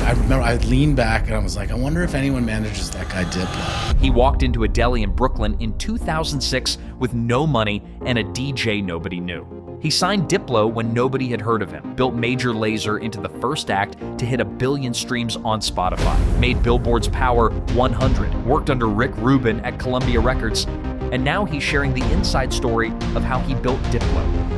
I remember I leaned back and I was like, I wonder if anyone manages that guy Diplo. He walked into a deli in Brooklyn in 2006 with no money and a DJ nobody knew. He signed Diplo when nobody had heard of him, built Major Lazer into the first act to hit 1 billion streams on Spotify, made Billboard's Power 100, worked under Rick Rubin at Columbia Records, and now he's sharing the inside story of how he built Diplo.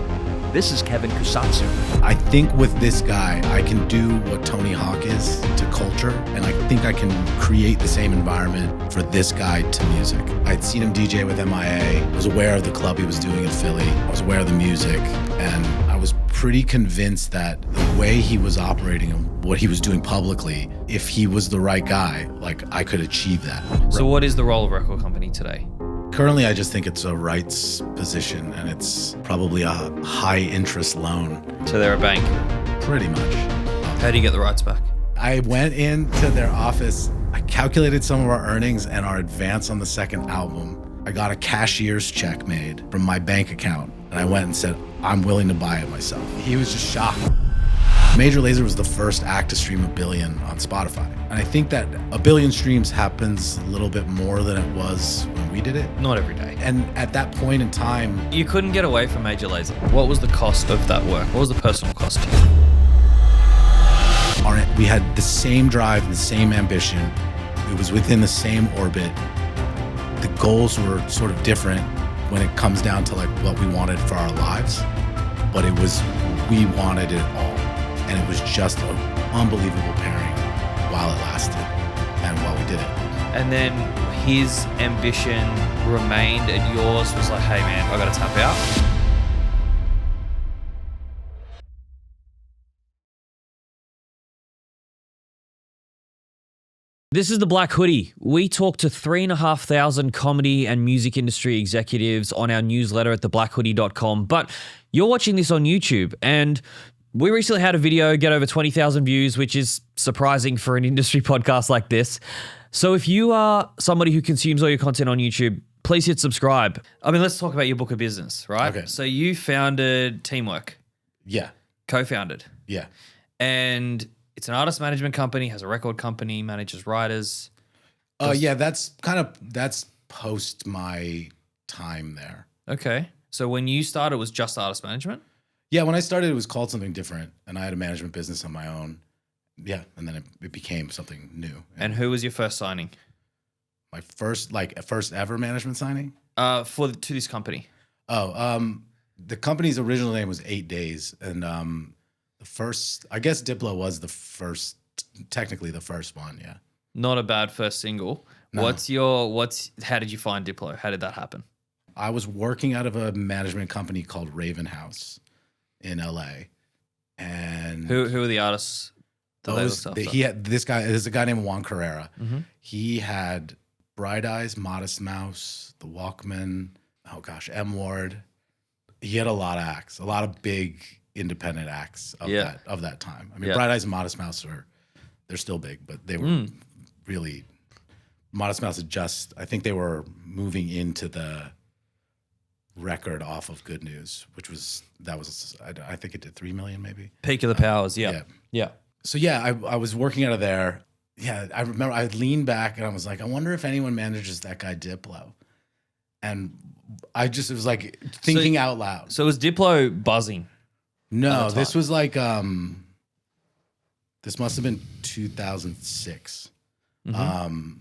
This is Kevin Kusatsu. I think with this guy, I can do what Tony Hawk is to culture, and I think I can create the same environment for this guy to music. I'd seen him DJ with MIA. I was aware of the club he was doing in Philly. I was aware of the music, and I was pretty convinced that the way he was operating and what he was doing publicly, if he was the right guy, like I could achieve that. So what is the role of record company today? Currently, I just think it's a rights position, and it's probably a high interest loan. So they're a bank. Pretty much. How do you get the rights back? I went into their office, I calculated some of our earnings and our advance on the second album. I got a cashier's check made from my bank account, and I went and said, I'm willing to buy it myself. He was just shocked. Major Lazer was the first act to stream 1 billion on Spotify. And I think that 1 billion streams happens a little bit more than it was when we did it. Not every day. And at that point in time, You couldn't get away from Major Lazer. What was the cost of that work? What was the personal cost to you? we had the same drive and the same ambition. It was within the same orbit. The goals were sort of different when it comes down to like what we wanted for our lives, but it was, we wanted it all. And it was just an unbelievable pairing while it lasted and while we did it. And then his ambition remained and yours was like, hey man, I gotta tap out. This is the Black Hoodie. We talk to 3,500 comedy and music industry executives on our newsletter at theblackhoodie.com. But you're watching this on YouTube, and we recently had a video get over 20,000 views, which is surprising for an industry podcast like this. So if you are somebody who consumes all your content on YouTube, please hit subscribe. I mean, let's talk about your book of business, right? Okay. So you founded TMWRK. Yeah. Co-founded. Yeah. And it's an artist management company, has a record company, manages writers. Yeah, that's post my time there. Okay. So when you started, it was just artist management? Yeah, when I started, it was called something different, and I had a management business on my own. Yeah, and then it became something new. And who was your first signing? My first ever management signing? To this company? The company's original name was 8 Days, and the first, I guess Diplo was the first, technically the first one, yeah. Not a bad first single. No. How did you find Diplo? How did that happen? I was working out of a management company called Raven House in LA. And Who are the artists that they looked after? he had there's a guy named Juan Carrera. Mm-hmm. He had Bright Eyes, Modest Mouse, The Walkmen, M Ward. He had a lot of acts, a lot of big independent acts of that time. I mean, Bright Eyes and Modest Mouse they're still big, but they were really, Modest Mouse I think they were moving into the record off of Good News, I think it did 3 million maybe. Peak of the Powers, yeah. So yeah, I was working out of there. Yeah, I remember I leaned back and I was like, I wonder if anyone manages that guy Diplo. And it was like thinking out loud. So was Diplo buzzing? No, this was like, this must have been 2006. Mm-hmm.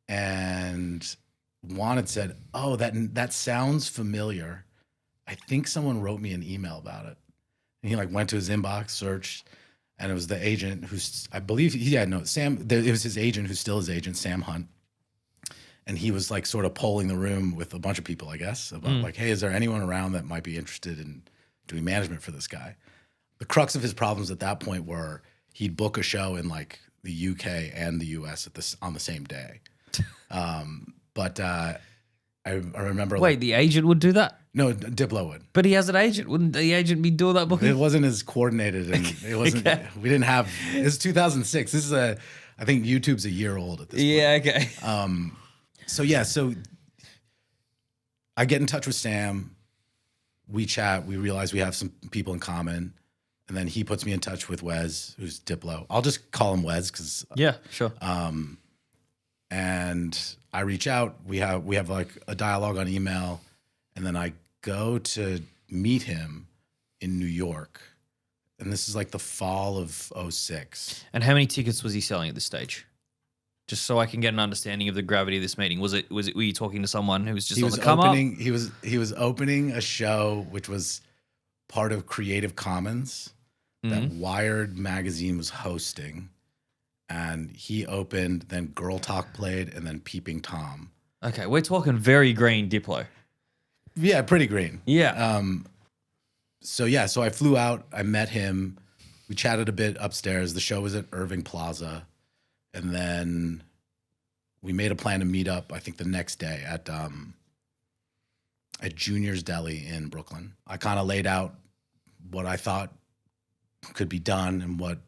And Juan had said, oh, that sounds familiar. I think someone wrote me an email about it. And he like went to his inbox, searched, and it was the agent Sam, it was his agent who's still his agent, Sam Hunt. And he was like sort of polling the room with a bunch of people, I guess, about like, hey, is there anyone around that might be interested in doing management for this guy? The crux of his problems at that point were he'd book a show in like the UK and the US on the same day. But I remember. Wait, the agent would do that? No, Diplo would. But he has an agent. Wouldn't the agent be doing that booking? It wasn't as coordinated, and it wasn't. Okay. We didn't have. It was 2006. I think YouTube's a year old at this point. Yeah. Okay. So I get in touch with Sam. We chat. We realize we have some people in common, And then he puts me in touch with Wes, who's Diplo. I'll just call him Wes because Yeah, sure. and I reach out. We have like a dialogue on email, and then I go to meet him in New York. And this is like the fall of '06. And how many tickets was he selling at this stage? Just so I can get an understanding of the gravity of this meeting. Were you talking to someone who was just on the come up? He was opening a show which was part of Creative Commons that Wired magazine was hosting. And he opened, then Girl Talk played, and then Peeping Tom. Okay, we're talking very green Diplo. Yeah, pretty green. Yeah. So I flew out. I met him. We chatted a bit upstairs. The show was at Irving Plaza, and then we made a plan to meet up. I think the next day at Junior's Deli in Brooklyn. I kind of laid out what I thought could be done and what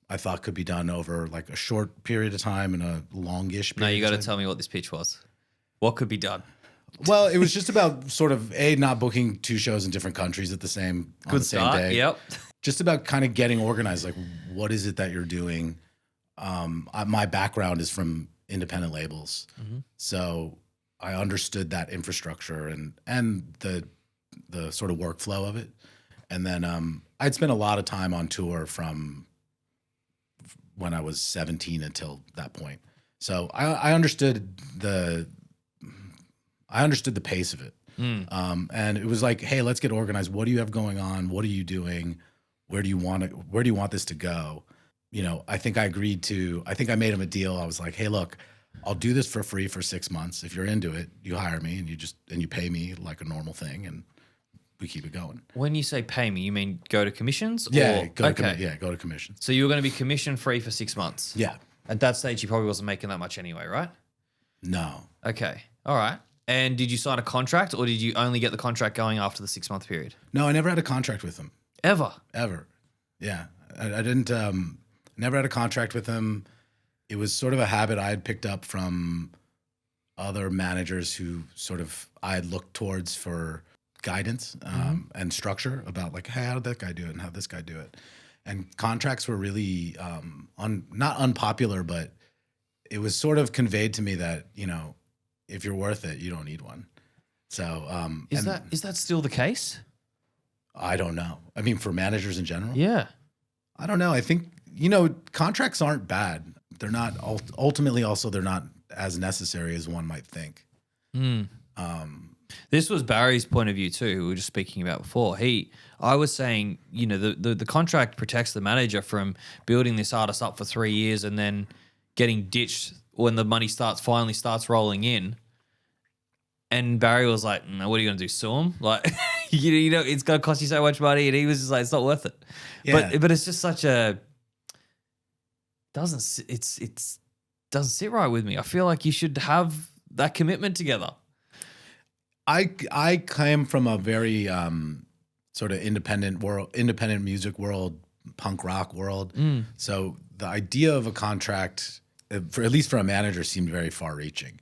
I thought could be done over like a short period of time and a longish period. No, you got to of time. tell me what this pitch was. What could be done? Well, it was just about sort of not booking two shows in different countries at the same on the same day. Yep. Just about kind of getting organized. Like, what is it that you're doing? My background is from independent labels, so I understood that infrastructure and the sort of workflow of it. And then I'd spent a lot of time on tour from when I was 17 until that point, so I understood the pace of it. And it was like, hey, let's get organized. What do you have going on? What are you doing? Where do you want this to go? You know, I think I made him a deal. I was like, hey, look, I'll do this for free for 6 months. If you're into it, you hire me and you pay me like a normal thing, and we keep it going. When you say pay me, you mean go to commissions? Yeah, Or, go to commissions. So you were going to be commission free for 6 months? Yeah. At that stage, you probably wasn't making that much anyway, right? No. Okay. All right. And did you sign a contract, or did you only get the contract going after the 6 month period? No, I never had a contract with him. Ever? Yeah. I didn't, never had a contract with him. It was sort of a habit I had picked up from other managers who sort of I had looked towards for guidance and structure about like, hey, how did that guy do it and how did this guy do it? And contracts were really not unpopular, but it was sort of conveyed to me that, you know, if you're worth it, you don't need one. So Is that still the case? I don't know. I mean, for managers in general? Yeah. I don't know. I think, you know, contracts aren't bad. They're not ultimately also they're not as necessary as one might think. This was Barry's point of view too, who we were just speaking about before. I was saying, you know, the contract protects the manager from building this artist up for 3 years and then getting ditched when the money finally starts rolling in. And Barry was like, no, what are you going to do, sue him? Like, you know, it's going to cost you so much money. And he was just like, it's not worth it. Yeah. But it's just such a, doesn't sit right with me. I feel like you should have that commitment together. I came from a very sort of independent music world, punk rock world. So the idea of a contract, for at least for a manager, seemed very far-reaching.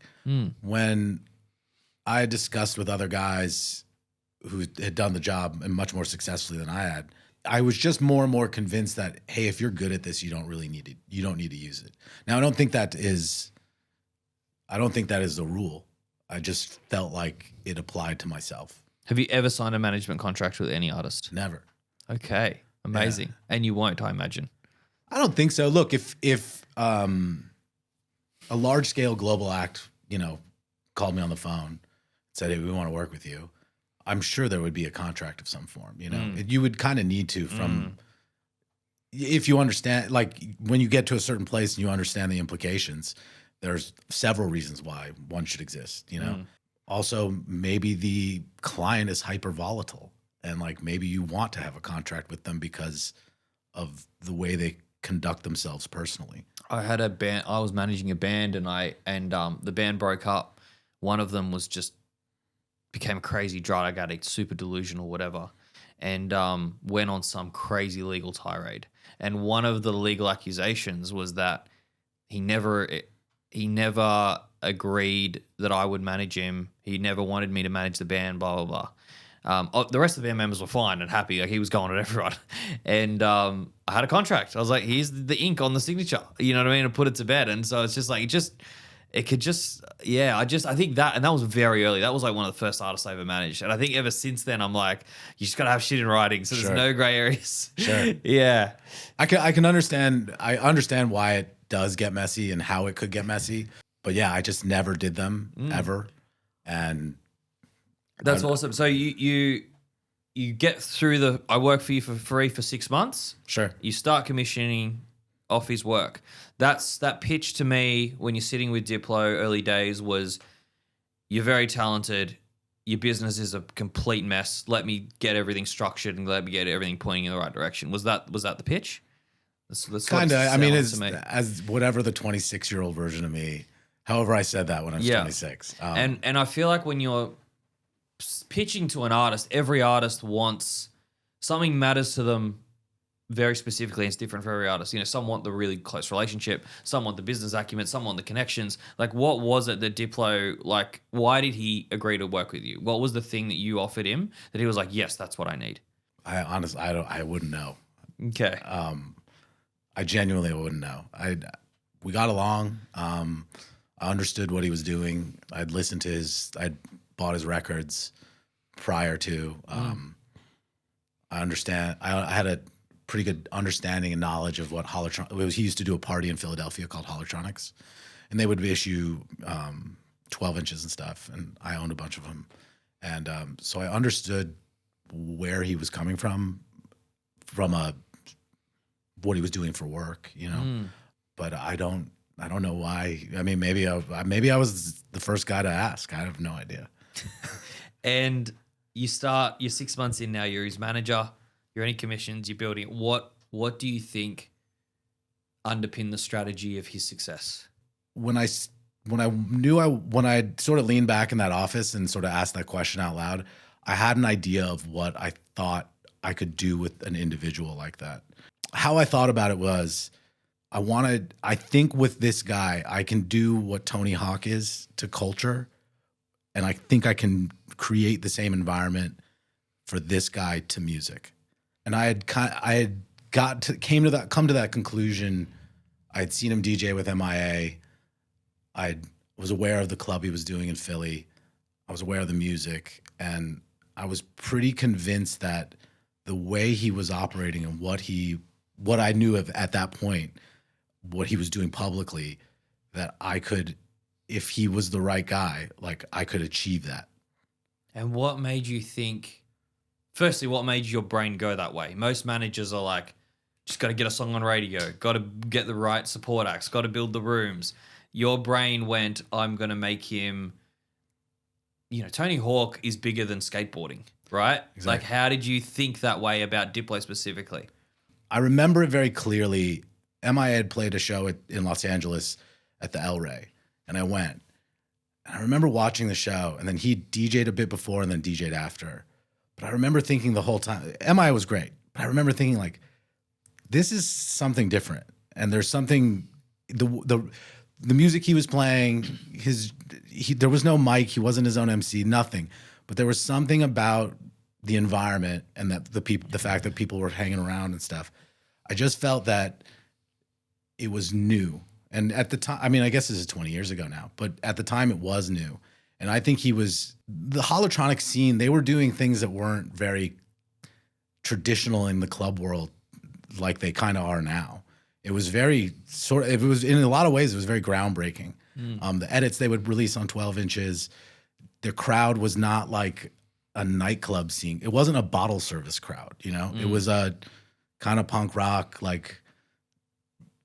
When I discussed with other guys who had done the job and much more successfully than I had, I was just more and more convinced that, hey, if you're good at this, you don't need to use it. Now, I don't think that is the rule. I just felt like it applied to myself. Have you ever signed a management contract with any artist? Never. Okay. Amazing. Yeah. And you won't, I imagine. I don't think so. Look, if a large scale global act, you know, called me on the phone, said, hey, we want to work with you, I'm sure there would be a contract of some form, you know. You would kind of need to if you understand, like when you get to a certain place and you understand the implications, there's several reasons why one should exist, you know. Also, maybe the client is hyper volatile and like maybe you want to have a contract with them because of the way they conduct themselves personally. I had a band, I was managing a band and the band broke up. One of them was just became a crazy drug addict, super delusional, whatever, and went on some crazy legal tirade. And one of the legal accusations was that he never agreed that I would manage him. He never wanted me to manage the band, blah, blah, The rest of the members were fine and happy. Like he was going at everyone. And I had a contract. I was like, here's the ink on the signature. You know what I mean? And put it to bed. And so it's just like, I think that, and that was very early. That was like one of the first artists I ever managed. And I think ever since then, I'm like, you just got to have shit in writing. So there's no gray areas. Sure. Yeah. I can understand. I understand why it does get messy and how it could get messy. But yeah, I just never did them ever. And that's awesome. So you get through I work for you for free for 6 months. Sure. You start commissioning off his work. That pitch to me when you're sitting with Diplo early days was, you're very talented. Your business is a complete mess. Let me get everything structured and let me get everything pointing in the right direction. Was that the pitch? Kind of. I mean, as whatever the 26-year-old version of me, however I said that when I was 26. And I feel like when you're pitching to an artist, every artist wants something matters to them very specifically. It's different for every artist. You know, some want the really close relationship, some want the business acumen, some want the connections. Like, what was it that Diplo, like, why did he agree to work with you? What was the thing that you offered him that he was like, yes, that's what I need? I honestly, I wouldn't know. Okay. I genuinely wouldn't know. We got along. I understood what he was doing. I'd bought his records prior to. I understand. I had a pretty good understanding and knowledge of what he used to do a party in Philadelphia called Holotronics, and they would issue 12 inches and stuff, and I owned a bunch of them, and so I understood where he was coming from what he was doing for work, you know. But I don't know why. I mean, maybe I was the first guy to ask. I have no idea. And you're 6 months in now. You're his manager. You're any commissions. You're building it. What do you think underpinned the strategy of his success? When I sort of leaned back in that office and sort of asked that question out loud, I had an idea of what I thought I could do with an individual like that. How I thought about it was, I think with this guy, I can do what Tony Hawk is to culture, and I think I can create the same environment for this guy to music. And I had come to that conclusion. I had seen him DJ with MIA. I was aware of the club he was doing in Philly. I was aware of the music, and I was pretty convinced that the way he was operating and what I knew of at that point, what he was doing publicly, that I could, if he was the right guy, like I could achieve that. And what made you think, firstly, what made your brain go that way? Most managers are like, just got to get a song on radio, got to get the right support acts, got to build the rooms. Your brain went, I'm going to make him, you know, Tony Hawk is bigger than skateboarding, right? Exactly. Like, how did you think that way about Diplo specifically? I remember it very clearly. MIA had played a show in Los Angeles at the El Rey, and I went. And I remember watching the show, and then he DJ'd a bit before and then DJ'd after. But I remember thinking the whole time, MIA was great, but I remember thinking, like, this is something different. And there's something, the music he was playing, there was no mic, he wasn't his own MC, nothing. But there was something about the environment and that the fact that people were hanging around and stuff. I just felt that it was new. And at the time, I mean, I guess this is 20 years ago now, but at the time it was new. And I think the holotronic scene, they were doing things that weren't very traditional in the club world like they kind of are now. It was very it was, in a lot of ways, it was very groundbreaking. The edits they would release on 12 inches, the crowd was not like a nightclub scene. It wasn't a bottle service crowd, you know? It was a kind of punk rock, like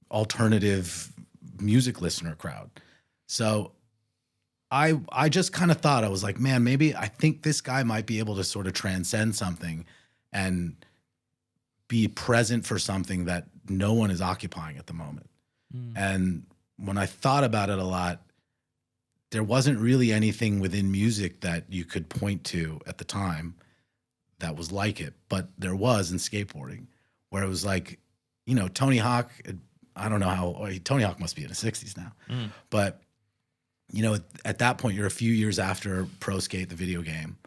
alternative music listener crowd. So I just kind of thought, I was like, man, maybe I think this guy might be able to sort of transcend something and be present for something that no one is occupying at the moment. And when I thought about it a lot, there wasn't really anything within music that you could point to at the time that was like it, but there was in skateboarding, where it was like, you know, Tony Hawk, I don't know Tony Hawk must be in his 60s now, but you know, at that point, you're a few years after Pro Skate, the video game,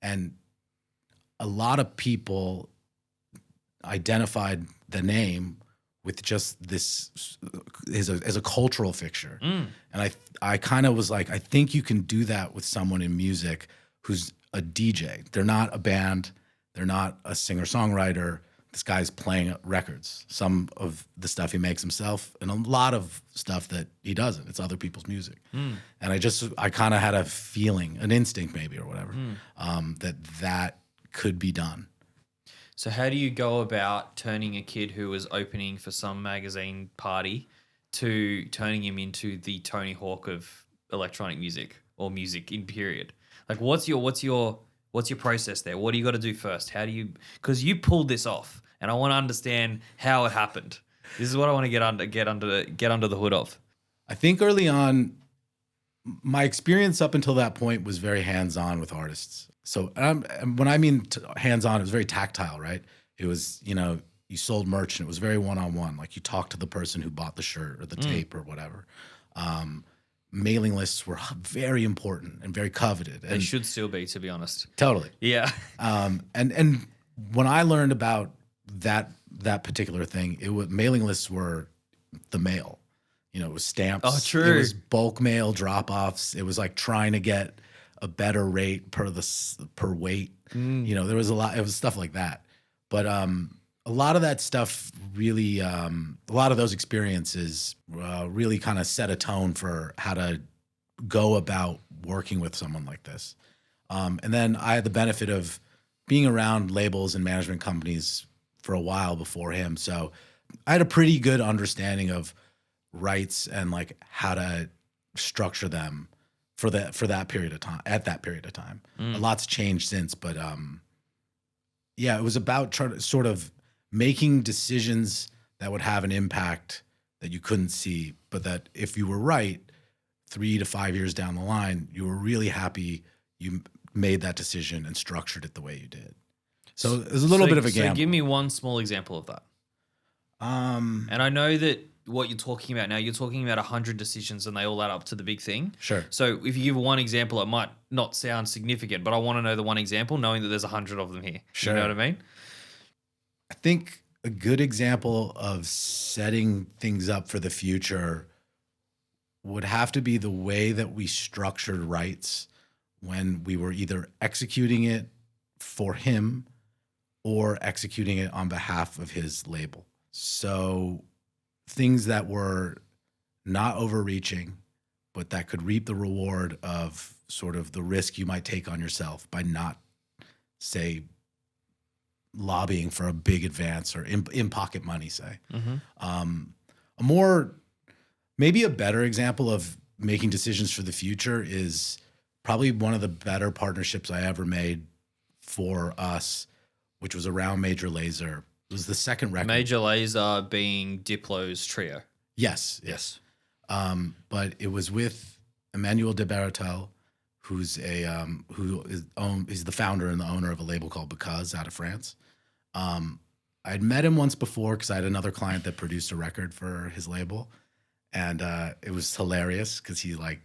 and a lot of people identified the name with just this as a cultural fixture. And I kind of was like, I think you can do that with someone in music who's a DJ. They're not a band. They're not a singer-songwriter. This guy's playing records. Some of the stuff he makes himself, and a lot of stuff that he doesn't. It's other people's music. And I kind of had a feeling, an instinct maybe or whatever, that could be done. So how do you go about turning a kid who was opening for some magazine party to turning him into the Tony Hawk of electronic music or music in period? Like what's your process there? What do you got to do first? How do you, because you pulled this off and I want to understand how it happened. This is what I want to get under the hood of. I think early on, my experience up until that point was very hands-on with artists. So when I mean hands-on, it was very tactile, right? It was, you sold merch and it was very one-on-one. Like you talked to the person who bought the shirt or the tape or whatever. Mailing lists were very important and very coveted. They should still be, to be honest. Totally. Yeah. And when I learned about that particular thing, mailing lists were the mail. It was stamps. Oh, true. It was bulk mail drop-offs. It was like trying to get a better rate per weight. There was it was stuff like that. But a lot of that stuff really, a lot of those experiences really kind of set a tone for how to go about working with someone like this. And then I had the benefit of being around labels and management companies for a while before him. So I had a pretty good understanding of rights and like how to structure them for that period of time, at that period of time. A lot's changed since, but yeah, it was about trying to sort of making decisions that would have an impact that you couldn't see, but that if you were right 3 to 5 years down the line, you were really happy you made that decision and structured it the way you did. So there's a little bit of a gamble. So give me one small example of that. And I know that what you're talking about now, you're talking about 100 decisions and they all add up to the big thing. Sure. So if you give one example, it might not sound significant, but I want to know the one example, knowing that there's 100 of them here. Sure. You know what I mean? I think a good example of setting things up for the future would have to be the way that we structured rights when we were either executing it for him or executing it on behalf of his label. So things that were not overreaching, but that could reap the reward of sort of the risk you might take on yourself by not, say, lobbying for a big advance or in pocket money, say. Maybe a better example of making decisions for the future is probably one of the better partnerships I ever made for us, which was around Major Lazer. It was the second record. Major Lazer being Diplo's trio. Yes. But it was with Emmanuel de Baratel, who's he's the founder and the owner of a label called Because out of France. I'd met him once before because I had another client that produced a record for his label. And it was hilarious because he I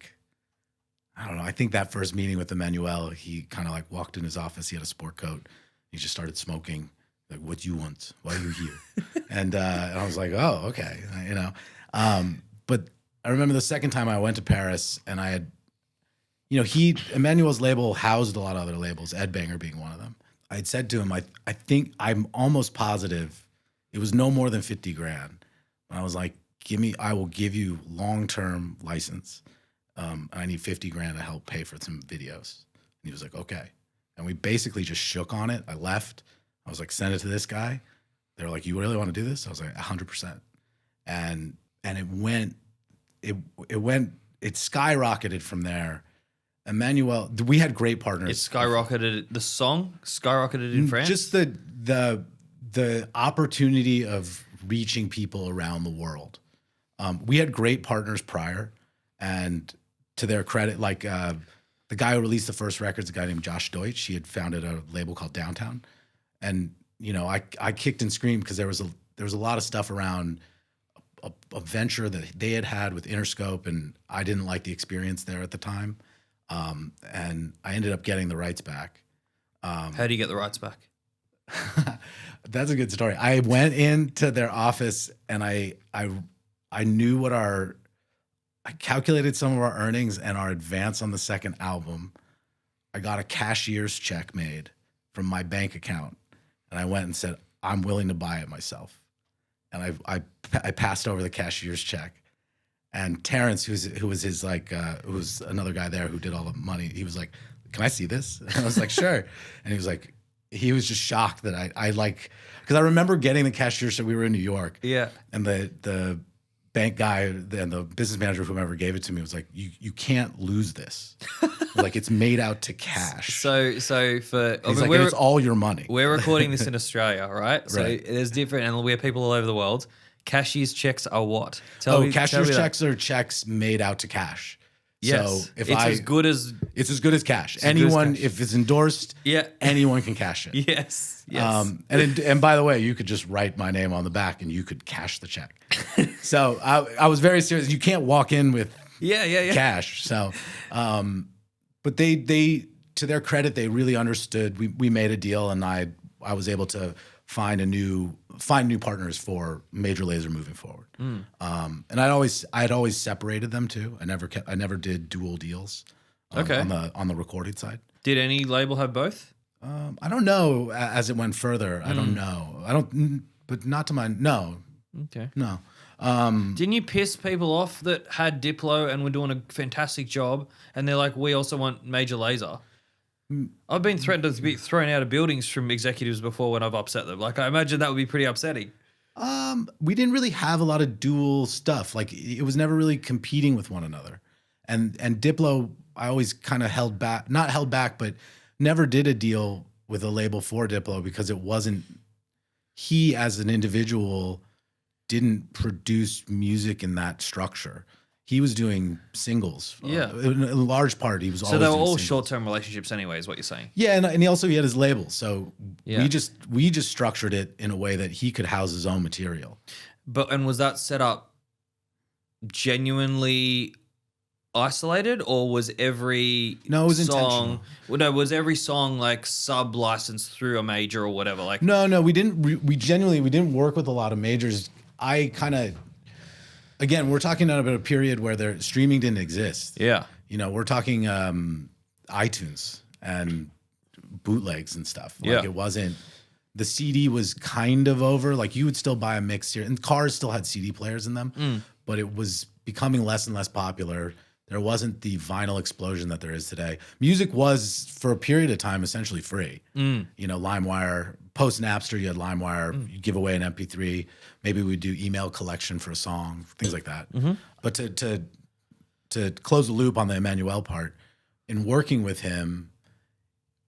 don't know, I think that first meeting with Emmanuel, he kind of walked in his office. He had a sport coat. He just started smoking. Like, what do you want? Why are you here? and I was like, oh, okay. But I remember the second time I went to Paris and I had, Emmanuel's label housed a lot of other labels, Ed Banger being one of them. I had said to him, I think I'm almost positive it was no more than 50 grand. And I was like, I will give you long-term license. I need 50 grand to help pay for some videos. And he was like, okay. And we basically just shook on it. I left. I was like, send it to this guy. They were like, you really want to do this? I was like, 100%. And it skyrocketed from there. Emmanuel, we had great partners. It skyrocketed, the song skyrocketed in France? Just the opportunity of reaching people around the world. We had great partners prior, and to their credit, the guy who released the first records, a guy named Josh Deutsch, he had founded a label called Downtown. And, I kicked and screamed because there was a lot of stuff around a venture that they had with Interscope, and I didn't like the experience there at the time. And I ended up getting the rights back. How do you get the rights back? That's a good story. I went into their office and I knew I calculated some of our earnings and our advance on the second album. I got a cashier's check made from my bank account, and I went and said, I'm willing to buy it myself. And I passed over the cashier's check. And Terrence, who was his who was another guy there who did all the money, he was like, can I see this? And I was like, sure. And he was like, he was just shocked that I because I remember getting the cashier's check. We were in New York. Yeah. And the bank guy and the business manager, whomever gave it to me, was like, you can't lose this. Like, it's made out to cash. So it's all your money. We're recording this in Australia, right? So Right. there's different, and we have people all over the world. Cashier's checks are what? Cashier's checks are checks made out to cash. Yes. So if it's as good as cash. Anyone, if it's endorsed, yeah, anyone can cash it. Yes. Yes. And by the way, you could just write my name on the back and you could cash the check. So I was very serious. You can't walk in with cash. So, but they to their credit, they really understood. We made a deal, and I was able to find new partners for Major Lazer moving forward. And I'd always separated them too. I never did dual deals. On the recording side. Did any label have both? I don't know. As it went further, I don't know. But not to my no. Okay. No. Didn't you piss people off that had Diplo and were doing a fantastic job, and they're like, we also want Major Lazer? I've been threatened to be thrown out of buildings from executives before when I've upset them. Like, I imagine that would be pretty upsetting. We didn't really have a lot of dual stuff. Like, it was never really competing with one another. And Diplo, I always kind of not held back, but never did a deal with a label for Diplo because it wasn't, he as an individual didn't produce music in that structure. He was doing singles. Yeah. In large part, he was always So they were doing all singles. short-term relationships anyway, is what you're saying? Yeah, and he had his label. So we just structured it in a way that he could house his own material. And was that set up genuinely isolated, or was every intentional. Was every song like sub-licensed through a major or whatever? Like, no, we didn't. We didn't work with a lot of majors. Again, we're talking about a period where streaming didn't exist. Yeah. We're talking iTunes and bootlegs and stuff. Like, it wasn't, the CD was kind of over. Like, you would still buy a mix here, and cars still had CD players in them, but it was becoming less and less popular. There wasn't the vinyl explosion that there is today. Music was, for a period of time, essentially free. LimeWire, post Napster, you had LimeWire, you give away an MP3. Maybe we'd do email collection for a song, things like that. But to close the loop on the Emmanuel part, in working with him,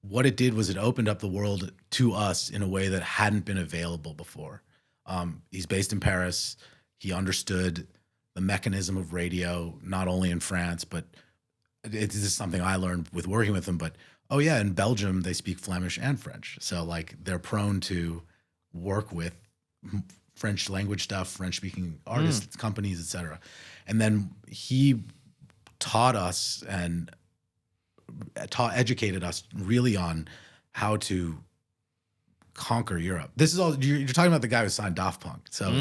what it did was it opened up the world to us in a way that hadn't been available before. He's based in Paris. He understood the mechanism of radio, not only in France, but this is something I learned with working with him. But in Belgium, they speak Flemish and French. So, like, they're prone to work with French language stuff, French speaking artists, companies, etc. And then he taught us and educated us really on how to conquer Europe. This is all you're talking about, the guy who signed Daft Punk. So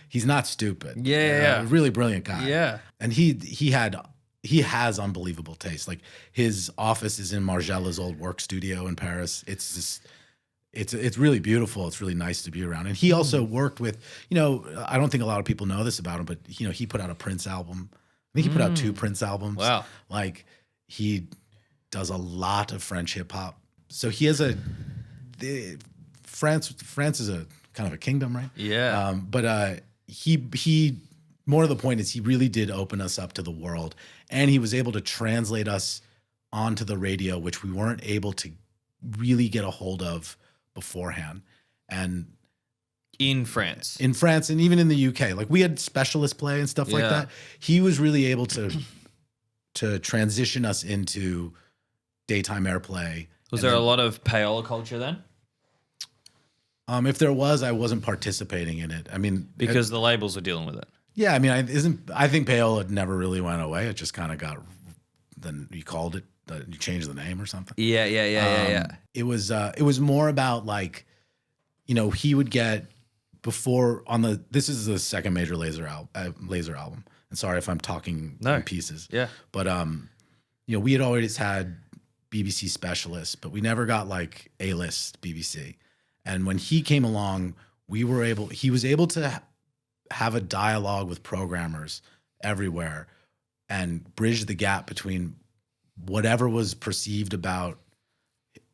he's not stupid. Really brilliant guy. Yeah. And he has unbelievable taste. Like, his office is in Margiela's old work studio in Paris. It's just, it's really beautiful. It's really nice to be around. And he also worked with, I don't think a lot of people know this about him, but he put out a Prince album. I think he put out 2 Prince albums. Wow. Like, he does a lot of French hip hop. So he has France is a kind of a kingdom, right? Yeah. But he more to the point is he really did open us up to the world, and he was able to translate us onto the radio, which we weren't able to really get a hold of beforehand. And in France, and even in the UK, like, we had specialist play and stuff like that. He was really able to transition us into daytime airplay. Was there a lot of payola culture then? If there was, I wasn't participating in it. I mean, because the labels are dealing with it. Yeah, I mean, I think payola never really went away. It just kind of got, then you called it you changed the name or something. Yeah. It was more about like, you know, he would get before on the. This is the second Major Lazer album. And sorry if I'm talking in pieces. Yeah. But you know, we had always had BBC specialists, but we never got like A-list BBC. And when he came along, he was able to have a dialogue with programmers everywhere and bridge the gap between whatever was perceived about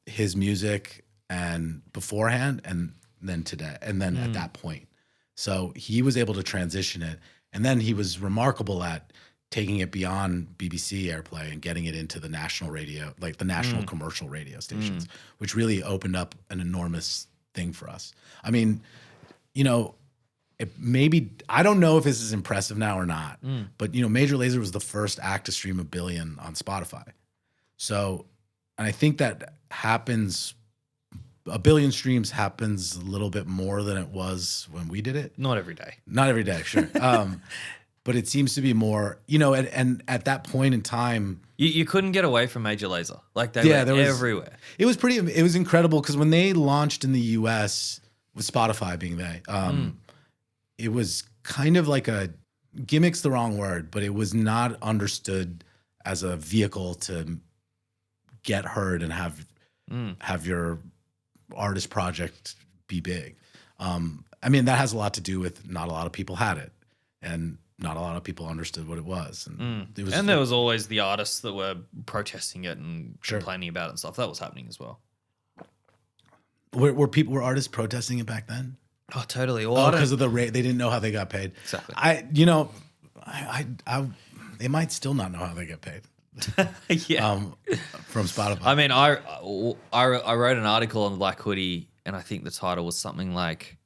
his music and beforehand and then today and then at that point. So he was able to transition it. And then he was remarkable at taking it beyond BBC airplay and getting it into the national radio, like the national commercial radio stations, which really opened up an enormous thing for us. I mean, you know, maybe I don't know if this is impressive now or not, but you know, Major Lazer was the first act to stream 1 billion on Spotify. So, and I think that happens. 1 billion streams happens a little bit more than it was when we did it. Not every day. Not every day, sure. But it seems to be more, you know, and at that point in time, You couldn't get away from Major Lazer. Like they were everywhere. it was incredible because when they launched in the US with Spotify being it was kind of like gimmick's the wrong word, but it was not understood as a vehicle to get heard and have your artist project be big. I mean, that has a lot to do with not a lot of people had it and not a lot of people understood what it was. And there was always the artists that were protesting it and complaining about it and stuff. That was happening as well. Were artists protesting it back then? Oh, totally. Because of the rate, they didn't know how they got paid. Exactly. They might still not know how they get paid. From Spotify. I mean, I wrote an article on the Black Hoody, and I think the title was something like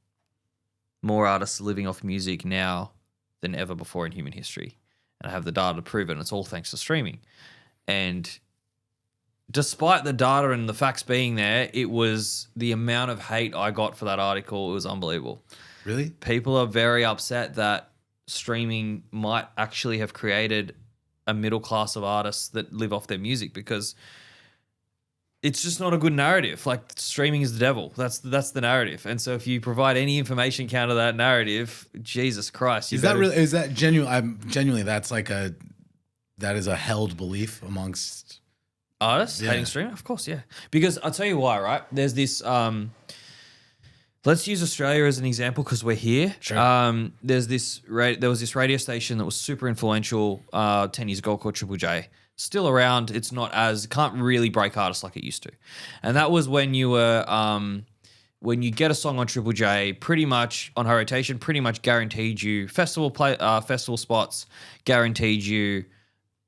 "More artists living off music now than ever before in human history," and I have the data to prove it. And it's all thanks to streaming. And despite the data and the facts being there, it was the amount of hate I got for that article. It was unbelievable. Really? People are very upset that streaming might actually have created a middle class of artists that live off their music because it's just not a good narrative. Like streaming is the devil. That's the narrative. And so if you provide any information counter that narrative, Jesus Christ. Is that genuine? Genuinely, that is a held belief amongst artists hating streaming? Of course, yeah. Because I'll tell you why, right? There's this let's use Australia as an example because we're here. Sure. There was this radio station that was super influential 10 years ago called Triple J. Still around. It's not can't really break artists like it used to. And that was when you were when you get a song on Triple J, pretty much on her rotation, pretty much guaranteed you festival spots, guaranteed you,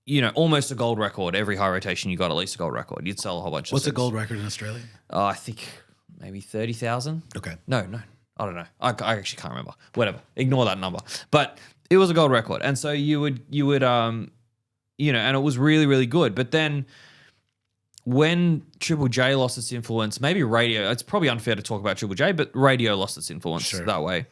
you know, almost a gold record. Every high rotation you got at least a gold record. You'd sell a whole bunch of What's sets. a gold record in Australia? I think maybe 30,000. Okay. No, I don't know. I actually can't remember. Whatever. Ignore that number. But it was a gold record. And so you would you know, and it was really, really good. But then when Triple J lost its influence, maybe radio, it's probably unfair to talk about Triple J, but radio lost its influence that way.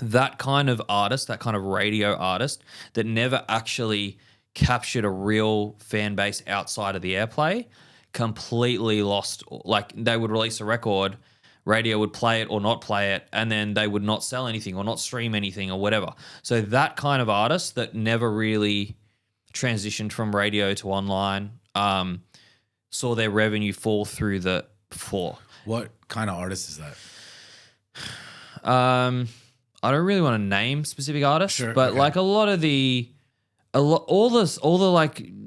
That kind of artist, that kind of radio artist that never actually captured a real fan base outside of the airplay, completely lost. Like they would release a record, radio would play it or not play it, and then they would not sell anything or not stream anything or whatever. So that kind of artist that never really transitioned from radio to online saw their revenue fall through the floor. What kind of artist is that? I don't really want to name specific artists, but like all the like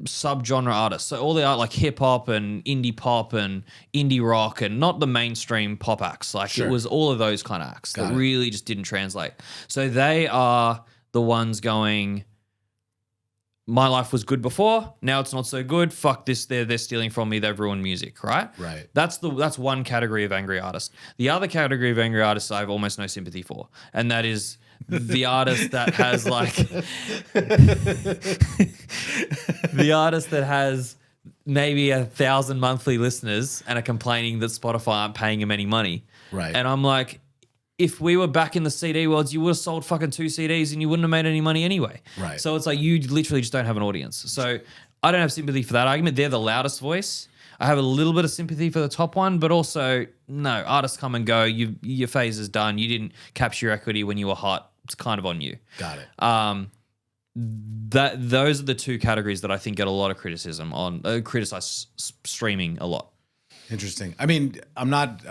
subgenre artists. So all the art like hip hop and indie pop and indie rock and not the mainstream pop acts. Like it was all of those kind of acts that really just didn't translate. So they are the ones going, my life was good before, now it's not so good. Fuck this, they're stealing from me, they've ruined music, right? Right. That's one category of angry artist. The other category of angry artists I have almost no sympathy for, and that is the artist that has like the artist that has maybe 1,000 monthly listeners and are complaining that Spotify aren't paying him any money. Right. And I'm like, if we were back in the CD worlds, you would have sold fucking 2 CDs and you wouldn't have made any money anyway. Right. So it's like you literally just don't have an audience. So I don't have sympathy for that argument. They're the loudest voice. I have a little bit of sympathy for the top one, but also, no, artists come and go. Your phase is done. You didn't capture your equity when you were hot. It's kind of on you. Got it. Those are the two categories that I think get a lot of criticism on, criticize streaming a lot. Interesting. I mean, I'm not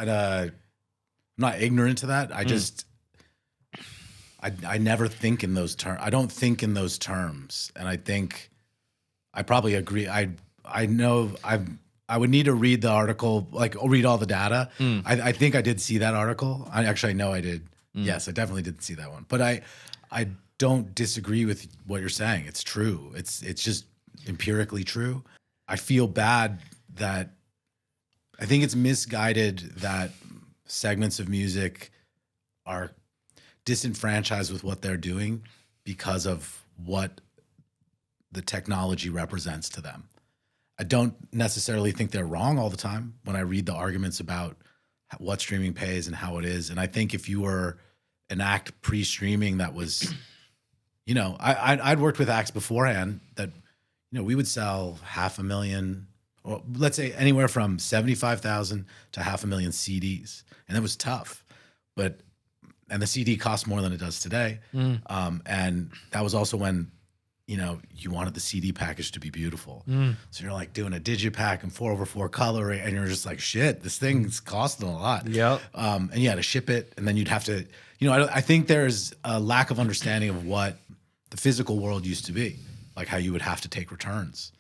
ignorant to that. I just, I never think in those terms. I don't think in those terms. And I think I probably agree. I know I would need to read the article, like read all the data. I think I did see that article. I know I did. Yes, I definitely did see that one. But I don't disagree with what you're saying. It's true. It's just empirically true. I feel bad that I think it's misguided that segments of music are disenfranchised with what they're doing because of what the technology represents to them. I don't necessarily think they're wrong all the time when I read the arguments about what streaming pays and how it is. And I think if you were an act pre-streaming that was, I'd worked with acts beforehand that, we would sell 500,000, or let's say anywhere from 75,000 to 500,000 CDs. And it was tough, and the CD cost more than it does today. And that was also when, you wanted the CD package to be beautiful. So you're like doing a digipack and 4:4 color, and you're just like, shit, this thing's costing a lot. Yep. And you had to ship it, and then you'd have to, I think there's a lack of understanding of what the physical world used to be, like how you would have to take returns.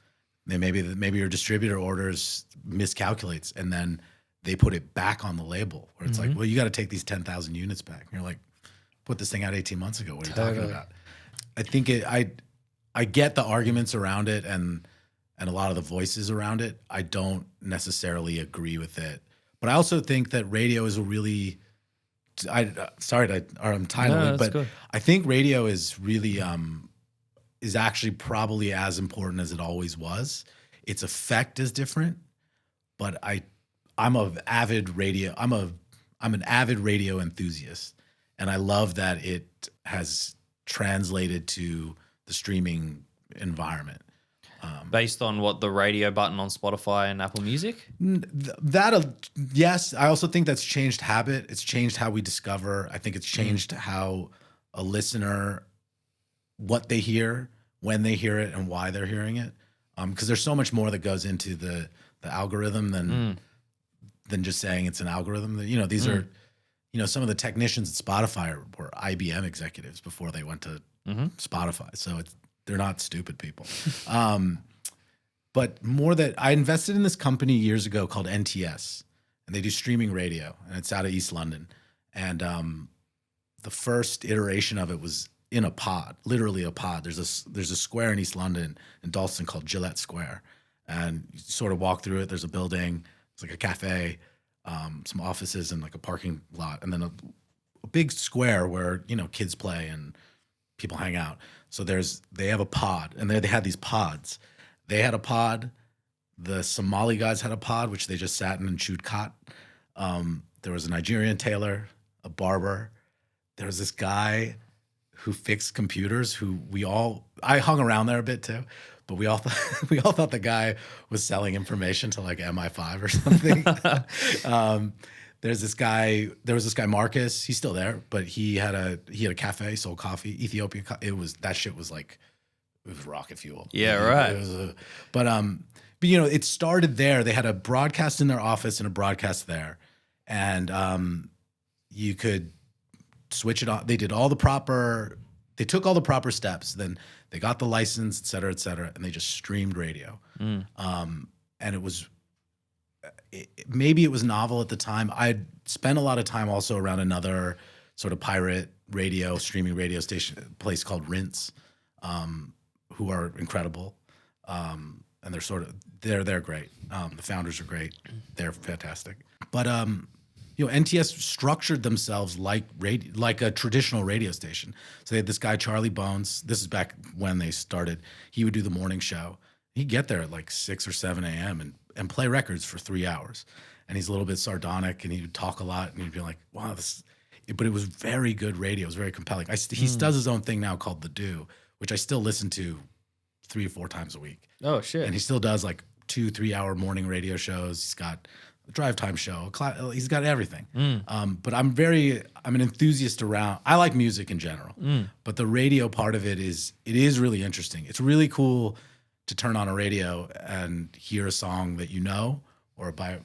Then maybe your distributor orders miscalculates, and then they put it back on the label, where it's like, well, you got to take these 10,000 units back. And you're like, put this thing out 18 months ago. What are you talking about? I think I get the arguments around it and a lot of the voices around it. I don't necessarily agree with it, but I also think that radio is a really, I'm titling it, but good. I I think radio is really, is actually probably as important as it always was. Its effect is different, but I'm an avid radio enthusiast, and I love that it has translated to the streaming environment. Based on what the radio button on Spotify and Apple Music? Yes. I also think that's changed habit. It's changed how we discover. I think it's changed how a listener, what they hear, when they hear it, and why they're hearing it. Because there's so much more that goes into the algorithm than just saying it's an algorithm. These are, some of the technicians at Spotify were IBM executives before they went to Spotify. So they're not stupid people. But more that I invested in this company years ago called NTS, and they do streaming radio, and it's out of East London. And the first iteration of it was in a pod, literally a pod. There's a square in East London in Dalston called Gillette Square, and you sort of walk through it. There's a building, it's like a cafe, some offices, and like a parking lot, and then a big square where kids play and people hang out. So they have a pod, and they had these pods. They had a pod. The Somali guys had a pod, which they just sat in and chewed khat. There was a Nigerian tailor, a barber. There was this guy who fixed computers. I hung around there a bit too, but we all thought the guy was selling information to like MI5 or something. There was this guy Marcus. He's still there, but he had a cafe, sold coffee, Ethiopian. That shit was like, it was rocket fuel. Yeah, right. But it started there. They had a broadcast in their office and a broadcast there, and you could switch it on. They took all the proper steps. Then they got the license, et cetera, and they just streamed radio. And it was. Maybe it was novel at the time. I'd spent a lot of time also around another sort of pirate radio, streaming radio station place called Rinse, who are incredible. And they're great. The founders are great. They're fantastic. But NTS structured themselves like a traditional radio station. So they had this guy, Charlie Bones. This is back when they started. He would do the morning show. He'd get there at like 6 or 7 a.m. and play records for 3 hours. And he's a little bit sardonic, and he would talk a lot, and he'd be like, wow, but it was very good radio. It was very compelling. He does his own thing now called The Do, which I still listen to 3 or 4 times a week. Oh, shit. And he still does like 2-3 hour morning radio shows. He's got a drive time show. He's got everything. But I'm an enthusiast around. I like music in general, but the radio part of it is really interesting. It's really cool to turn on a radio and hear a song that you know, or by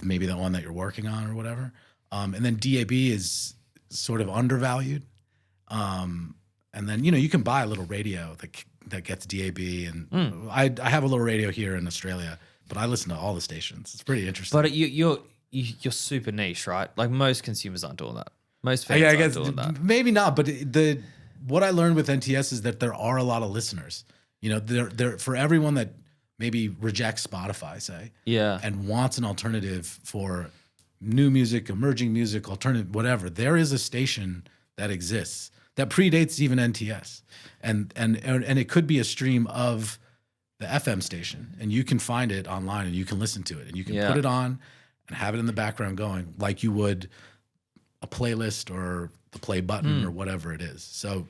maybe the one that you're working on or whatever. And then DAB is sort of undervalued. And then, you can buy a little radio that gets DAB. And I have a little radio here in Australia, but I listen to all the stations. It's pretty interesting. But you're super niche, right? Like most consumers aren't doing that. Most fans aren't doing that. Maybe not, but what I learned with NTS is that there are a lot of listeners. There for everyone that maybe rejects Spotify, say, and wants an alternative for new music, emerging music, alternative, whatever. There is a station that exists that predates even NTS, and it could be a stream of the FM station, and you can find it online and you can listen to it and you can put it on and have it in the background going like you would a playlist or the play button or whatever it is. So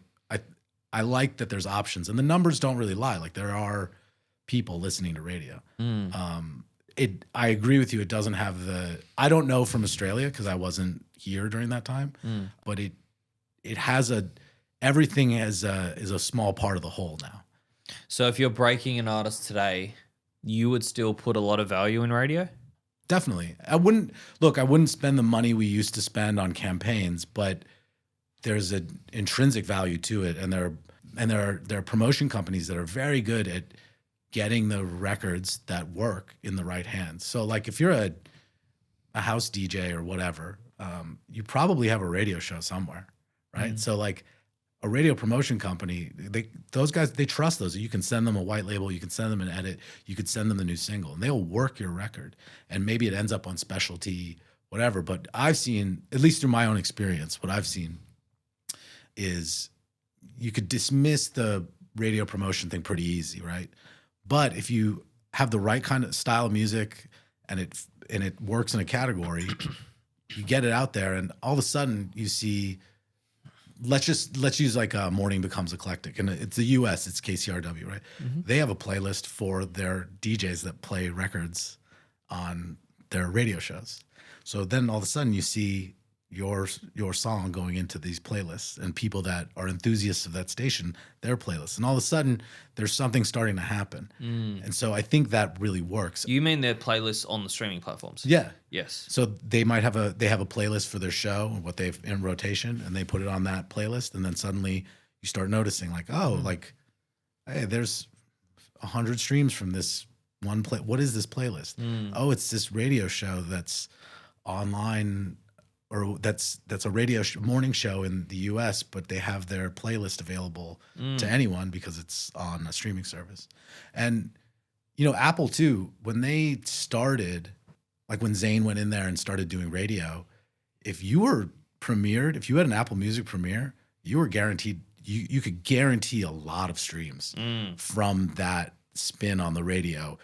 I like that there's options, and the numbers don't really lie. Like there are people listening to radio. I agree with you. It doesn't have I don't know from Australia because I wasn't here during that time, but it has everything is a small part of the whole now. So if you're breaking an artist today, you would still put a lot of value in radio? Definitely. I wouldn't spend the money we used to spend on campaigns, but there's an intrinsic value to it. And there are promotion companies that are very good at getting the records that work in the right hands. So like if you're a house DJ or whatever, you probably have a radio show somewhere, right? So like a radio promotion company, those guys, they trust those. You can send them a white label, you can send them an edit, you could send them the new single, and they'll work your record. And maybe it ends up on specialty, whatever. But I've seen, at least through my own experience, what I've seen is you could dismiss the radio promotion thing pretty easy, right? But if you have the right kind of style of music and it works in a category, you get it out there, and all of a sudden you see. Let's use like Morning Becomes Eclectic, and it's the U.S. It's KCRW, right? They have a playlist for their DJs that play records on their radio shows. So then all of a sudden you see your song going into these playlists, and people that are enthusiasts of that station, their playlists, and all of a sudden there's something starting to happen. And so I think that really works. You mean their playlists on the streaming platforms? Yeah. Yes. So they might have a playlist for their show, what they've in rotation, and they put it on that playlist, and then suddenly you start noticing like, hey, there's 100 streams from this one play. What is this playlist? Oh, it's this radio show that's online, or that's a radio morning show in the US, but they have their playlist available to anyone because it's on a streaming service. And, Apple too, when they started, like when Zayn went in there and started doing radio, if you were premiered, if you had an Apple Music premiere, you were guaranteed, you could guarantee a lot of streams from that spin on the radio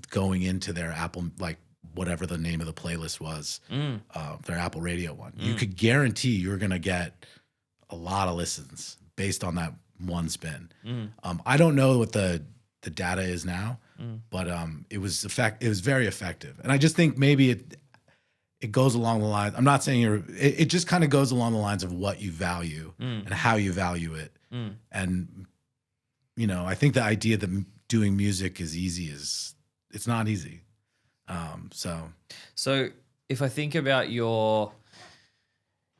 going into their Apple, like, whatever the name of the playlist was, their Apple Radio one. You could guarantee you're going to get a lot of listens based on that one spin. I don't know what the data is now, but it was very effective. And I just think maybe it goes along the lines. I'm not saying it just kind of goes along the lines of what you value and how you value it. And I think the idea that doing music is easy it's not easy. So if I think about your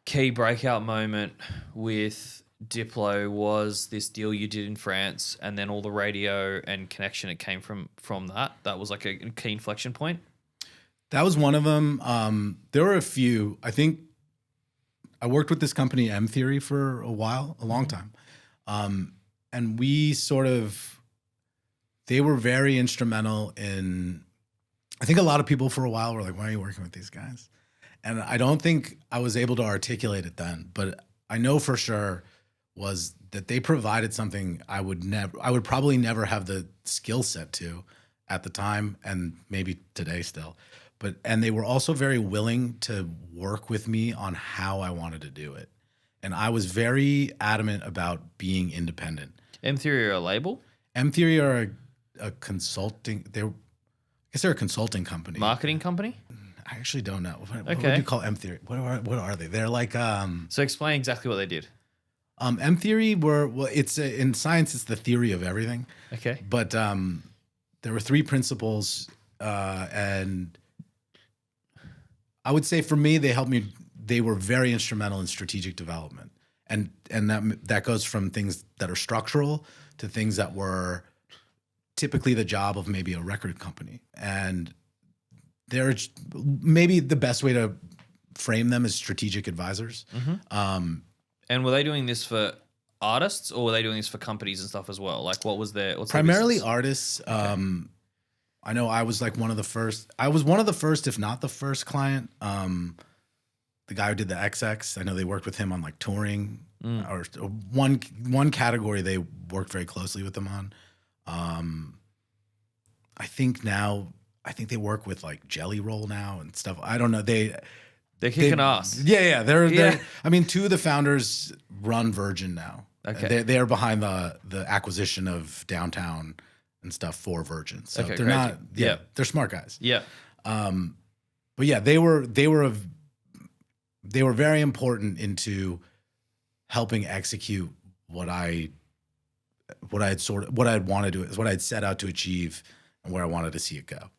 key breakout moment with Diplo was this deal you did in France, and then all the radio and connection it came from that was like a key inflection point. That was one of them. There were a few. I think I worked with this company mtheory for a long time. And they were very instrumental in, I think a lot of people for a while were like, why are you working with these guys? And I don't think I was able to articulate it then, but I know for sure was that they provided something I would probably never have the skill set to at the time, and maybe today still. And they were also very willing to work with me on how I wanted to do it. And I was very adamant about being independent. mtheory are a label? mtheory are a consulting. I guess they're a consulting company. Marketing company? I actually don't know. What Okay. would you call mtheory? What are they? They're like So explain exactly what they did. mtheory in science it's the theory of everything. Okay. But there were 3 principles, and I would say for me, they helped me. They were very instrumental in strategic development, and that goes from things that are structural to things that were typically the job of maybe a record company. And they're maybe the best way to frame them as strategic advisors. Mm-hmm. And were they doing this for artists, or were they doing this for companies and stuff as well? Like, what's primarily their artists. Okay. I know I was like one of the first. I was one of the first, if not the first client. The guy who did the XX, I know they worked with him on like touring, or one category they worked very closely with them on. I think they work with like Jelly Roll now and stuff. I don't know. They're kicking ass. Yeah. They're. I mean, 2 of the founders run Virgin now. Okay. They're behind the acquisition of Downtown and stuff for Virgin. So Okay, they're crazy. not. Yeah, they're smart guys. Yeah. But yeah, they were very important into helping execute what I had wanted to, what I had set out to achieve, and where I wanted to see it go.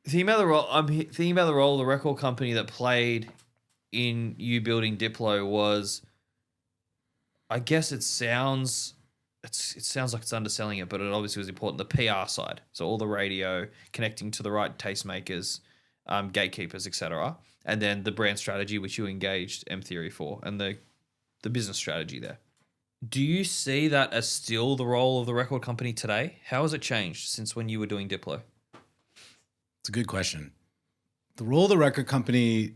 Thinking about the role, I'm thinking about the role of the record company that played in you building Diplo was, I guess it sounds like it's underselling it, but it obviously was important. The PR side, so all the radio, connecting to the right tastemakers, gatekeepers, etc., and then the brand strategy, which you engaged mtheory for, and the business strategy there. Do you see that as still the role of the record company today? How has it changed since when you were doing Diplo? It's a good question. The role of the record company,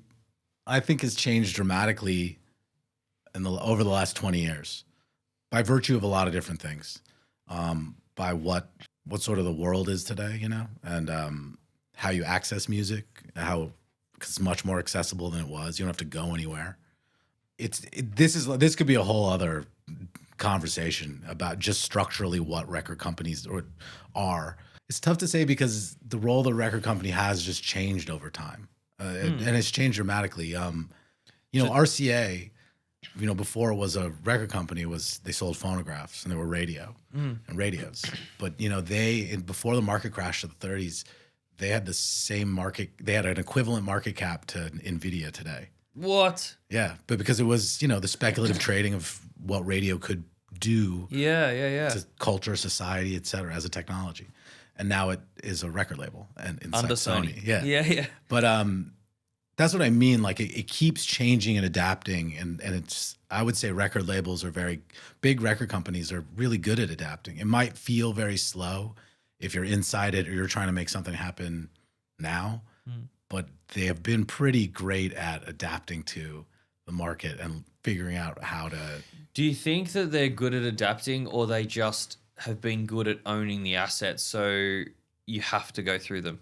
I think, has changed dramatically over the last 20 years by virtue of a lot of different things, by what sort of the world is today, and how you access music, how it's much more accessible than it was. You don't have to go anywhere. This could be a whole other conversation about just structurally what record companies are. It's tough to say because the role of the record company has just changed over time, and it's changed dramatically. RCA, before it was a record company, they sold phonographs and they were radio and radios. But before the market crash of the 30s, they had the same market. They had an equivalent market cap to Nvidia today. What? Yeah, but because it was the speculative trading of what radio could do. Yeah. To culture, society, et cetera, as a technology. And now it is a record label and inside Under Sony. Yeah. But that's what I mean. Like it keeps changing and adapting, and it's, I would say record labels are very big. Record companies are really good at adapting. It might feel very slow if you're inside it or you're trying to make something happen now, but they have been pretty great at adapting to the market and figuring out how to. Do you think that they're good at adapting, or they just have been good at owning the assets, so you have to go through them?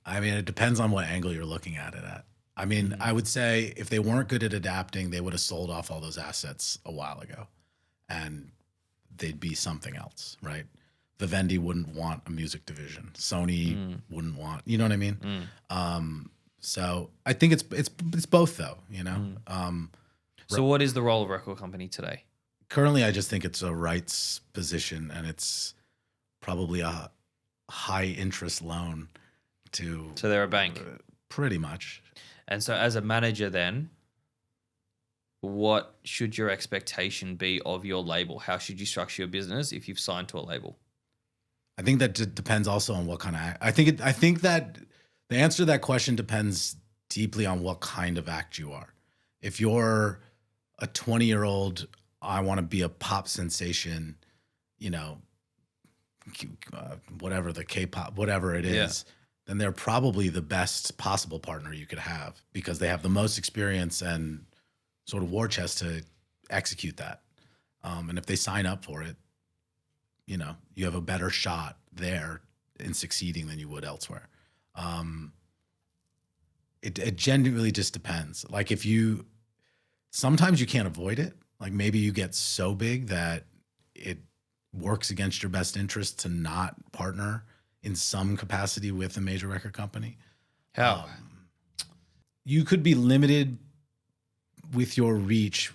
I mean, it depends on what angle you're looking at it at. I mean, I would say if they weren't good at adapting, they would have sold off all those assets a while ago, and they'd be something else, right? Vivendi wouldn't want a music division. Sony wouldn't want, you know what I mean? So I think it's both though, So what is the role of record company today? Currently, I just think it's a rights position, and it's probably a high interest loan to. So they're a bank. Pretty much. And so as a manager then, what should your expectation be of your label? How should you structure your business if you've signed to a label? I think that depends also on what kind of act. I think that the answer to that question depends deeply on what kind of act you are. If you're a 20-year-old, I want to be a pop sensation, whatever the K-pop, whatever it is, then they're probably the best possible partner you could have because they have the most experience and sort of war chest to execute that. And if they sign up for it, you have a better shot there in succeeding than you would elsewhere. It genuinely just depends. Like sometimes you can't avoid it. Like maybe you get so big that works against your best interest to not partner in some capacity with a major record company. How? You could be limited with your reach.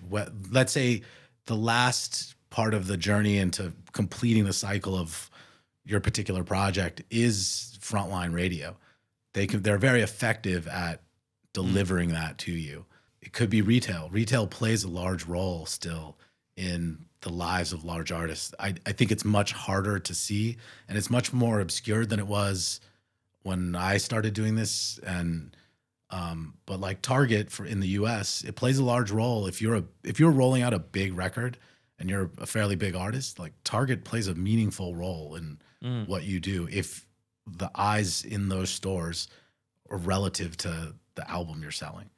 Let's say the last part of the journey into completing the cycle of your particular project is frontline radio. They're very effective at delivering that to you. It could be retail. Retail plays a large role still in the lives of large artists. I think it's much harder to see, and it's much more obscured than it was when I started doing this. And but like Target in the US, it plays a large role. If you're rolling out a big record and you're a fairly big artist, like Target plays a meaningful role in what you do if the eyes in those stores are relative to the album you're selling.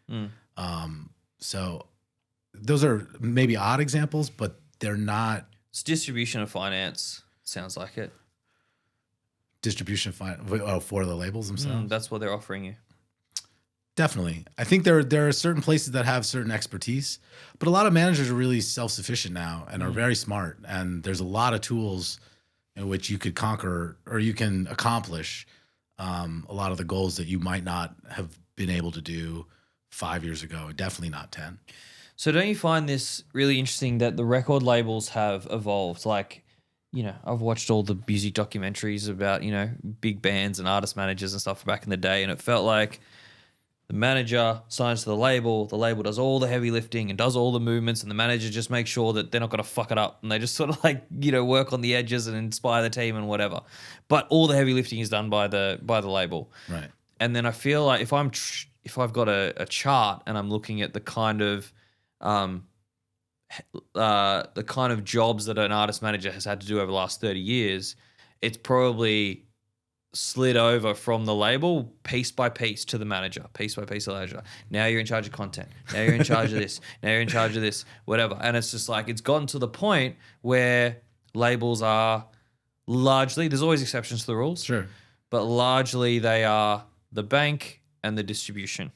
So those are maybe odd examples, but they're not. It's distribution of finance. Sounds like it. Distribution for the labels themselves. That's what they're offering you. Definitely. I think there are certain places that have certain expertise, but a lot of managers are really self-sufficient now and are very smart. And there's a lot of tools in which you could conquer or you can accomplish a lot of the goals that you might not have been able to do 5 years ago. Definitely not 10. So don't you find this really interesting that the record labels have evolved? Like, you know, I've watched all the music documentaries about, you know, big bands and artist managers and stuff back in the day, and it felt like the manager signs to the label does all the heavy lifting and does all the movements, and the manager just makes sure that they're not going to fuck it up, and they just sort of like, you know, work on the edges and inspire the team and whatever. But all the heavy lifting is done by the label. Right. And then I feel like if I've got a chart and I'm looking at the kind of jobs that an artist manager has had to do over the last 30 years, it's probably slid over from the label piece by piece to the manager, piece by piece to the manager. Now you're in charge of content. Now you're in charge of this. Now you're in charge of this, whatever. And it's just like, it's gotten to the point where labels are largely, there's always exceptions to the rules. Sure. But largely they are the bank and the distribution.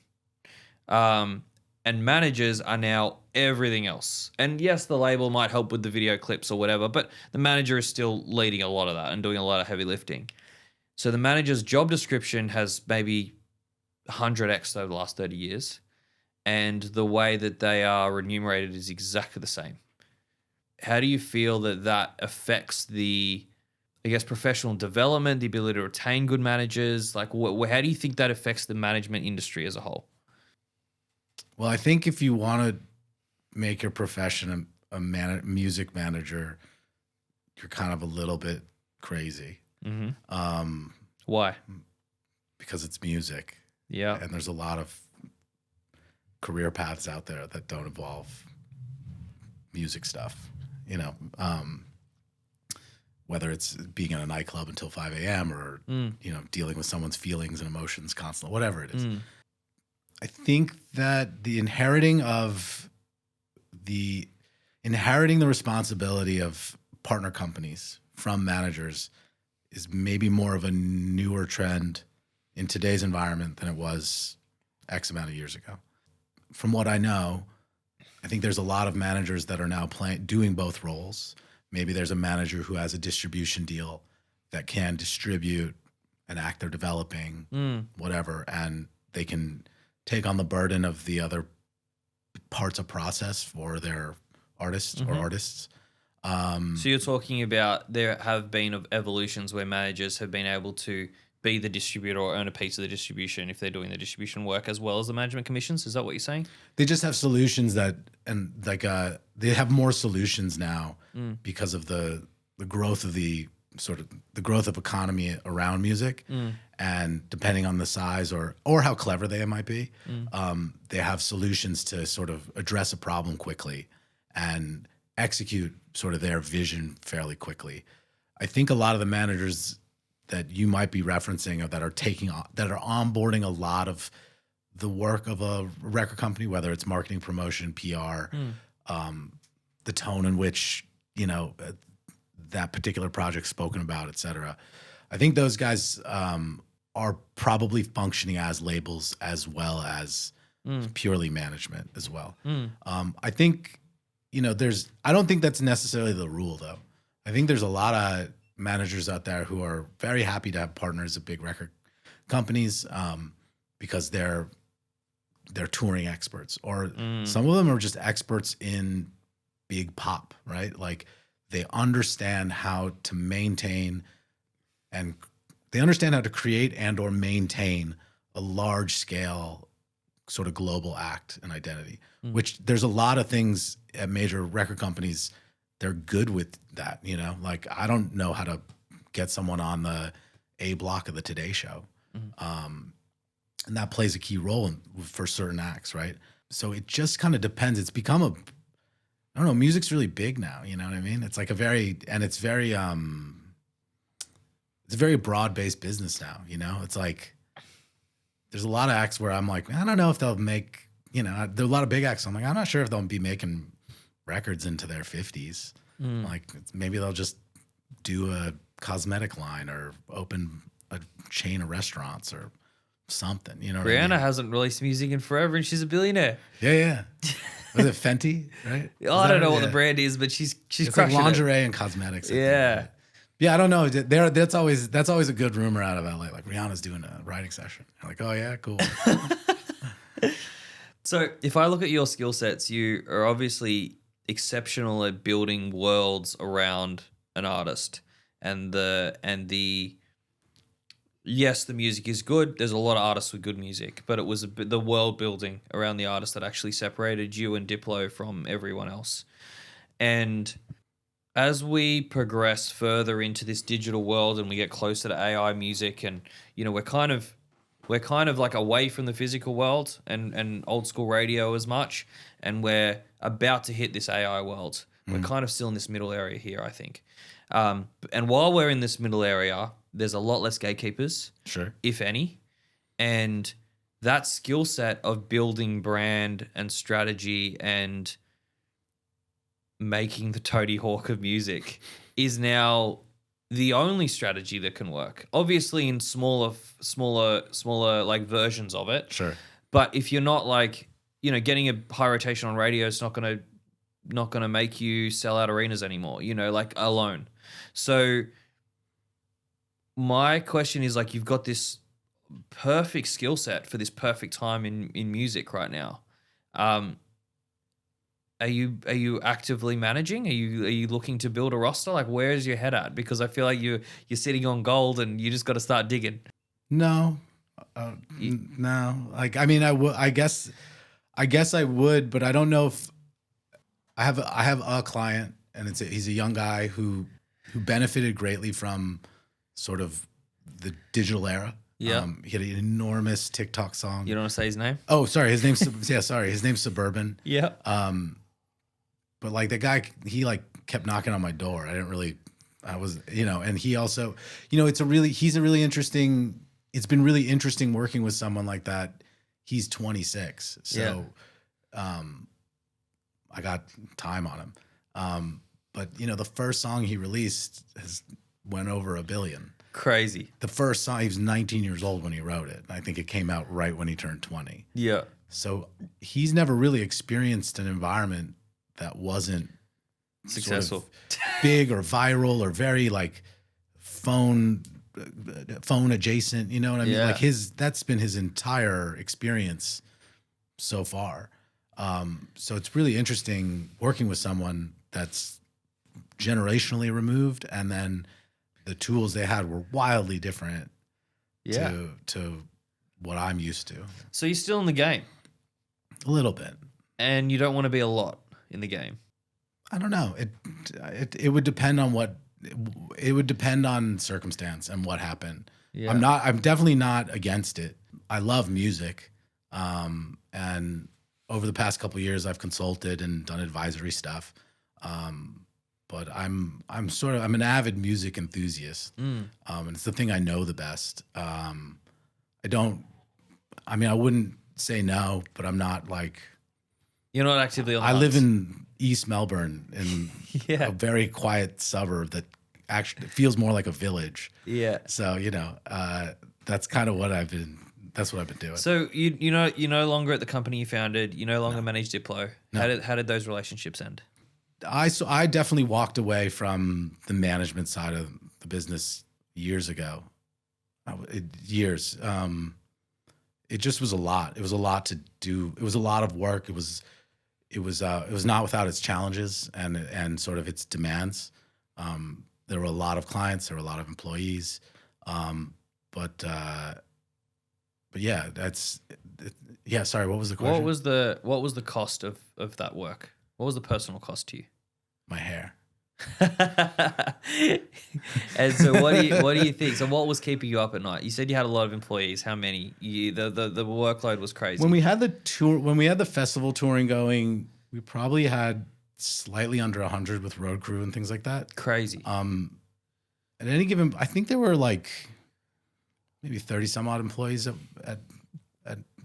And managers are now everything else. And yes, the label might help with the video clips or whatever, but the manager is still leading a lot of that and doing a lot of heavy lifting. So the manager's job description has maybe 100x over the last 30 years, and the way that they are remunerated is exactly the same. How do you feel that affects the, I guess, professional development, the ability to retain good managers? Like, how do you think that affects the management industry as a whole? Well, I think if you want to make your profession a music manager, you're kind of a little bit crazy. Mm-hmm. Why? Because it's music. Yeah. And there's a lot of career paths out there that don't involve music stuff, you know, whether it's being in a nightclub until 5 a.m. or, you know, dealing with someone's feelings and emotions constantly, whatever it is. I think that the inheriting the responsibility of partner companies from managers is maybe more of a newer trend in today's environment than it was X amount of years ago. From what I know, I think there's a lot of managers that are now doing both roles. Maybe there's a manager who has a distribution deal that can distribute an act they're developing, whatever, and they can take on the burden of the other parts of process for their artists or artists. So you're talking about there have been evolutions where managers have been able to be the distributor or earn a piece of the distribution if they're doing the distribution work as well as the management commissions. Is that what you're saying? They just have solutions they have more solutions now because of the growth of the growth of economy around music, and depending on the size or how clever they might be, they have solutions to sort of address a problem quickly and execute sort of their vision fairly quickly. I think a lot of the managers that you might be referencing or that are onboarding a lot of the work of a record company, whether it's marketing, promotion, PR, the tone in which, you know, that particular project's spoken about, et cetera. I think those guys are probably functioning as labels as well as purely management as well. I think, you know, I don't think that's necessarily the rule though. I think there's a lot of managers out there who are very happy to have partners at big record companies because they're touring experts, or some of them are just experts in big pop, right? Like they understand how to maintain and they understand how to create and or maintain a large scale sort of global act and identity, which there's a lot of things at major record companies. They're good with that, you know, like I don't know how to get someone on the A block of the Today Show. And that plays a key role for certain acts, right? So it just kind of depends. It's become I don't know, music's really big now, you know what I mean? It's like it's a very broad-based business now, you know? It's like, there's a lot of acts where I'm like, I don't know if they'll make, you know, there are a lot of big acts. I'm like, I'm not sure if they'll be making records into their 50s. Like maybe they'll just do a cosmetic line or open a chain of restaurants or something, you know what I Rihanna mean? hasn't released music in forever, and she's a billionaire. Yeah. Was it Fenty, right? I don't know what the brand is, but she's it's crushing like lingerie and cosmetics. I think. Yeah. Yeah, I don't know. That's always a good rumor out of LA. Like Rihanna's doing a writing session. I'm like, oh yeah, cool. So if I look at your skill sets, you are obviously exceptional at building worlds around an artist, and yes, the music is good. There's a lot of artists with good music, but it was the world building around the artist that actually separated you and Diplo from everyone else. And as we progress further into this digital world and we get closer to AI music, and you know, we're kind of like away from the physical world and old school radio as much, and we're about to hit this AI world. We're kind of still in this middle area here, I think. And while we're in this middle area, there's a lot less gatekeepers, Sure. if any, and that skill set of building brand and strategy and making the Tony Hawk of music is now the only strategy that can work. Obviously in smaller like versions of it. Sure. But if you're not like, you know, getting a high rotation on radio is not gonna make you sell out arenas anymore, you know, like alone. So my question is, like, you've got this perfect skill set for this perfect time in music right now. Are you actively managing? Are you looking to build a roster? Like, where's your head at? Because I feel like you're sitting on gold and you just got to start digging. No, no. Like, I mean, I guess I would, but I don't know if I have a client, and he's a young guy who benefited greatly from sort of the digital era. Yeah. He had an enormous TikTok song. You don't want to say his name? Oh, sorry. His name's his name's Suburban. Yeah. But like the guy, he like kept knocking on my door. I was, you know, and he also, you know, it's been really interesting working with someone like that. He's 26. So, I got time on him. But you know, the first song he released went over 1 billion. Crazy. The first song, he was 19 years old when he wrote it. I think it came out right when he turned 20. Yeah. So he's never really experienced an environment that wasn't Successful, sort of big or viral or very like phone adjacent. You know what I mean? Yeah. Like that's been his entire experience so far. So it's really interesting working with someone that's generationally removed, and then the tools they had were wildly different to what I'm used to. So you're still in the game, A little bit. and you don't want to be a lot in the game. I don't know. It would depend on it would depend on circumstance and what happened. Yeah. I'm definitely not against it. I love music. And over the past couple of years I've consulted and done advisory stuff. But I'm an avid music enthusiast. And it's the thing I know the best. I wouldn't say no, but I'm not like, You're not actively on the I live hunt. in East Melbourne in a very quiet suburb that actually feels more like a village. Yeah. So, you know, that's kind of what I've been doing. So you're no longer at the company you founded. You no longer manage Diplo. No. How did those relationships end? I definitely walked away from the management side of the business years ago. Years. It just was a lot. It was a lot to do. It was a lot of work. It was not without its challenges and sort of its demands. There were a lot of clients. There were a lot of employees. But yeah, yeah. Sorry, what was the question? What was the cost of that work? What was the personal cost to you? My hair. And so what do you think? So what was keeping you up at night? You said you had a lot of employees. How many? The workload was crazy. When we had the festival touring going, we probably had slightly under 100 with road crew and things like that. Crazy. At any given, I think there were like maybe 30 some odd employees at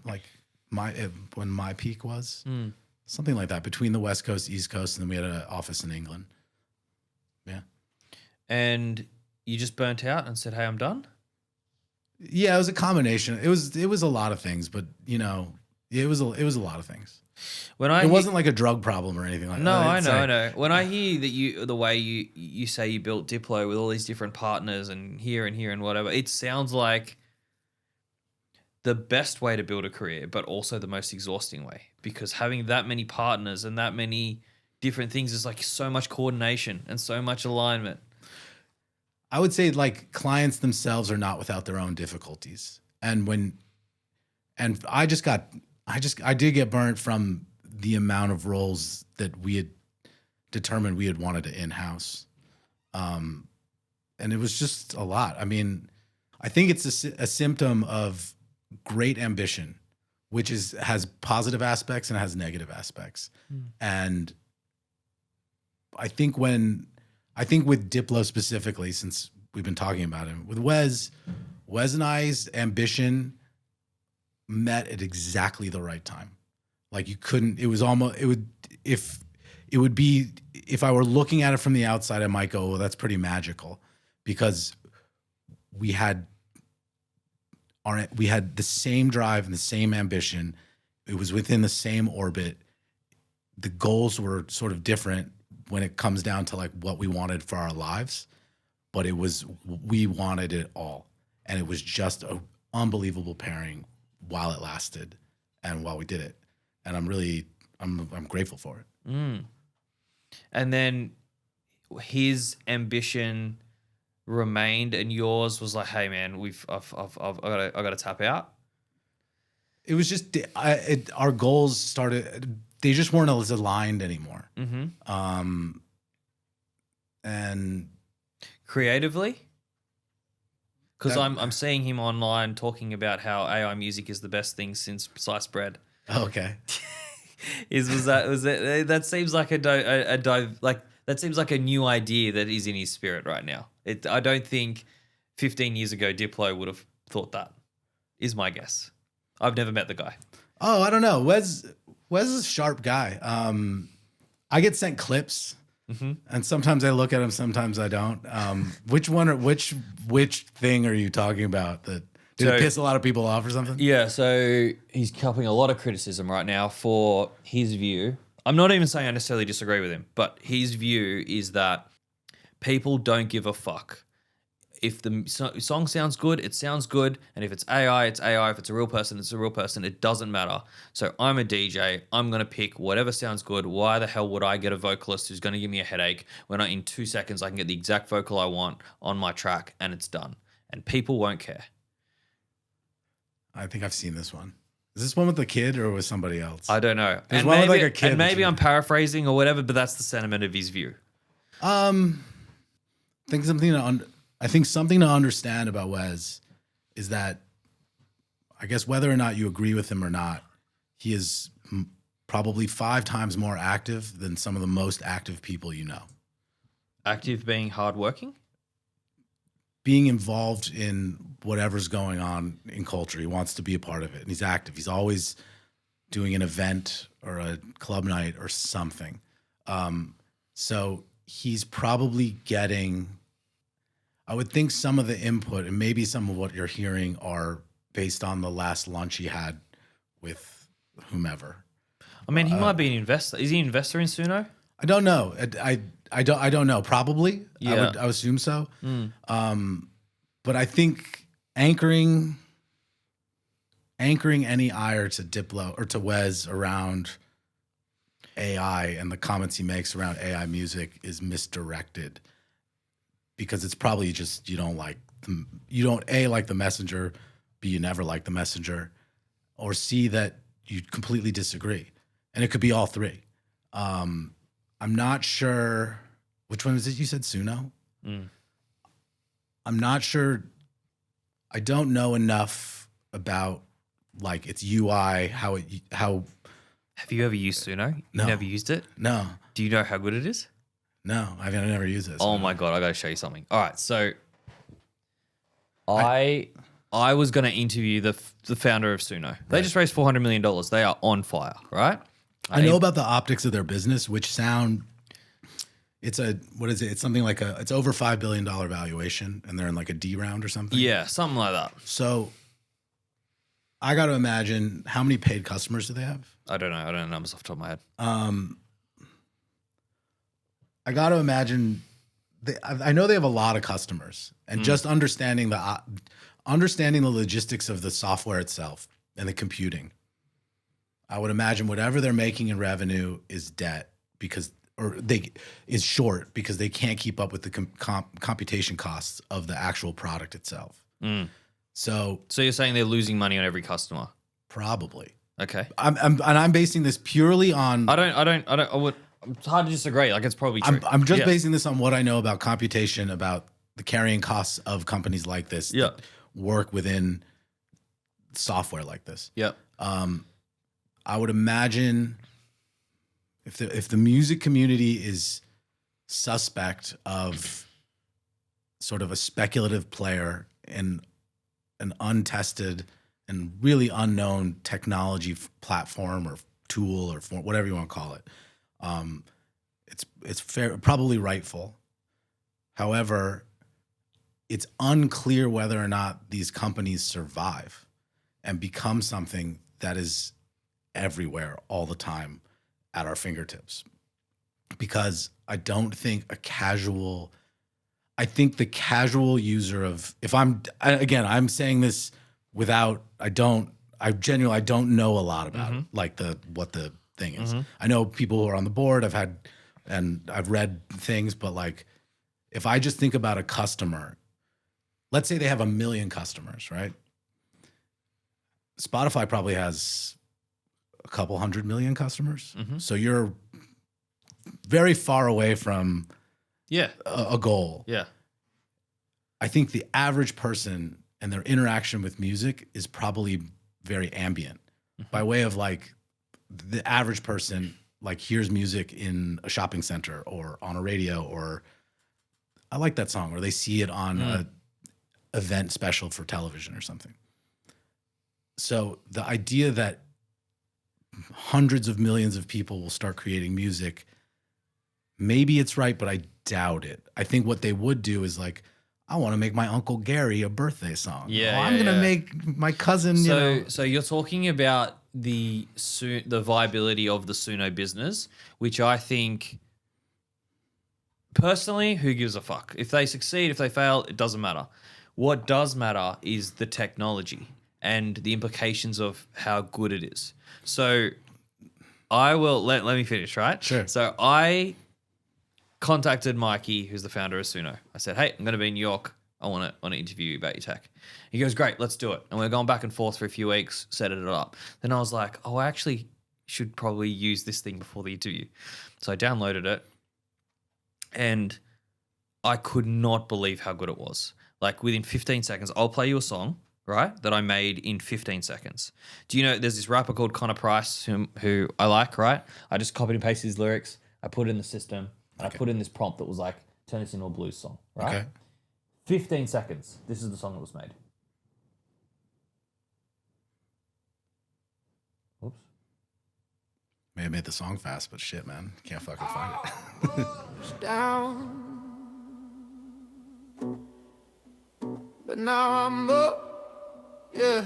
like when my peak was. Something like that, between the West Coast, East Coast, and then we had an office in England. Yeah. And you just burnt out and said, "Hey, I'm done." Yeah, it was a combination. It was a lot of things, but it was a lot of things. It wasn't like a drug problem or anything like that. No, I know. When I hear that the way you say you built Diplo with all these different partners and here and whatever, it sounds like the best way to build a career, but also the most exhausting way, because having that many partners and that many different things is like so much coordination and so much alignment. I would say like clients themselves are not without their own difficulties. And I did get burnt from the amount of roles that we had determined we had wanted to in-house. And it was just a lot. I mean, I think it's a symptom of great ambition, which has positive aspects and has negative aspects. And I think with Diplo specifically, since we've been talking about him, with Wes and I's ambition met at exactly the right time. Like if I were looking at it from the outside, I might go, well, that's pretty magical, because we had the same drive and the same ambition. It was within the same orbit. The goals were sort of different when it comes down to like what we wanted for our lives, but we wanted it all. And it was just an unbelievable pairing while it lasted and while we did it. And I'm grateful for it. And then his ambition remained, and yours was like, "Hey, man, I've got to tap out." It was just our goals started. They just weren't as aligned anymore. And creatively, because I'm seeing him online talking about how AI music is the best thing since sliced bread. Okay. That seems like that seems like a new idea that is in his spirit right now. I don't think 15 years ago Diplo would have thought that, is my guess. I've never met the guy. Oh, I don't know. Wes is a sharp guy. I get sent clips, and sometimes I look at them, sometimes I don't. Which thing are you talking about? Did it piss a lot of people off or something? Yeah, so he's copping a lot of criticism right now for his view. I'm not even saying I necessarily disagree with him, but his view is that people don't give a fuck. If the song sounds good, it sounds good. And if it's AI, it's AI. If it's a real person, it's a real person. It doesn't matter. So I'm a DJ. I'm going to pick whatever sounds good. Why the hell would I get a vocalist who's going to give me a headache when in 2 seconds I can get the exact vocal I want on my track and it's done? And people won't care. I think I've seen this one. Is this one with the kid or with somebody else? I don't know. There's one with like a kid. And maybe I'm paraphrasing or whatever, but that's the sentiment of his view. I think something to understand about Wes is that, I guess whether or not you agree with him or not, he is probably 5 times more active than some of the most active people you know. Active being hardworking? Being involved in whatever's going on in culture. He wants to be a part of it, and he's active. He's always doing an event or a club night or something. So he's probably getting, I would think, some of the input and maybe some of what you're hearing are based on the last lunch he had with whomever. I mean, he might be an investor. Is he an investor in Suno? I don't know. I don't know. Probably. Yeah. I would assume so. But I think anchoring any ire to Diplo or to Wes around AI and the comments he makes around AI music is misdirected, because it's probably just you don't like the messenger, B, you never like the messenger, or C, that you completely disagree, and it could be all three. I'm not sure which one was it you said, Suno. I'm not sure. I don't know enough about like its UI, how. Have you ever used Suno? You've No. never used it? No, Do you know how good it is? no, I've never used this. Oh my God, I got to show you something. All right, so I was going to interview the founder of Suno. They just raised $400 million. They are on fire, right? I know about the optics of their business, which sound. It's what is it? It's something like it's over $5 billion valuation, and they're in like a D round or something. Yeah, something like that. So I got to imagine, how many paid customers do they have? I don't know. I don't know numbers off the top of my head. I got to imagine. I know they have a lot of customers, and just understanding the logistics of the software itself and the computing. I would imagine whatever they're making in revenue is debt is short because they can't keep up with the computation costs of the actual product itself. So you're saying they're losing money on every customer? probably. Okay. I'm basing this purely on. It's hard to disagree. Like, it's probably true. I'm just basing this on what I know about computation, about the carrying costs of companies like this that work within software like this. Yeah. I would imagine if the music community is suspect of sort of a speculative player in an untested and really unknown technology platform or tool or form, whatever you want to call it, it's fair, probably rightful. However, it's unclear whether or not these companies survive and become something that is everywhere all the time at our fingertips. Because I don't think I think the casual user of, I'm saying this without, I genuinely don't know a lot about it, like what the thing is. I know people who are on the board, I've read things, but like, if I just think about a customer, let's say they have 1 million customers, right? Spotify probably has a couple 100 million customers. So you're very far away from a goal. Yeah. I think the average person and their interaction with music is probably very ambient, by way of like the average person like hears music in a shopping center or on a radio, or I like that song, or they see it on a event special for television or something. So the idea that hundreds of millions of people will start creating music, maybe it's right, but I doubt it. I think what they would do is like, I want to make my Uncle Gary a birthday song. I'm going to make my cousin, So you're talking about the viability of the Suno business, which I think, personally, who gives a fuck? If they succeed, if they fail, it doesn't matter. What does matter is the technology and the implications of how good it is. So I will, let me finish, right? Sure. So I contacted Mikey, who's the founder of Suno. I said, hey, I'm going to be in New York. I want to interview you about your tech. He goes, great, let's do it. And we're going back and forth for a few weeks, set it up. Then I was like, oh, I actually should probably use this thing before the interview. So I downloaded it, and I could not believe how good it was. Like, within 15 seconds, I'll play you a song, right, that I made in 15 seconds. Do you know there's this rapper called Connor Price who I like, right? I just copied and pasted his lyrics. I put it in the system. And I put in this prompt that was like, turn this into a blues song, right? Okay. 15 seconds. This is the song that was made. Oops. May have made the song fast, but shit, man. Can't fucking find it. Down, but now I'm up, yeah.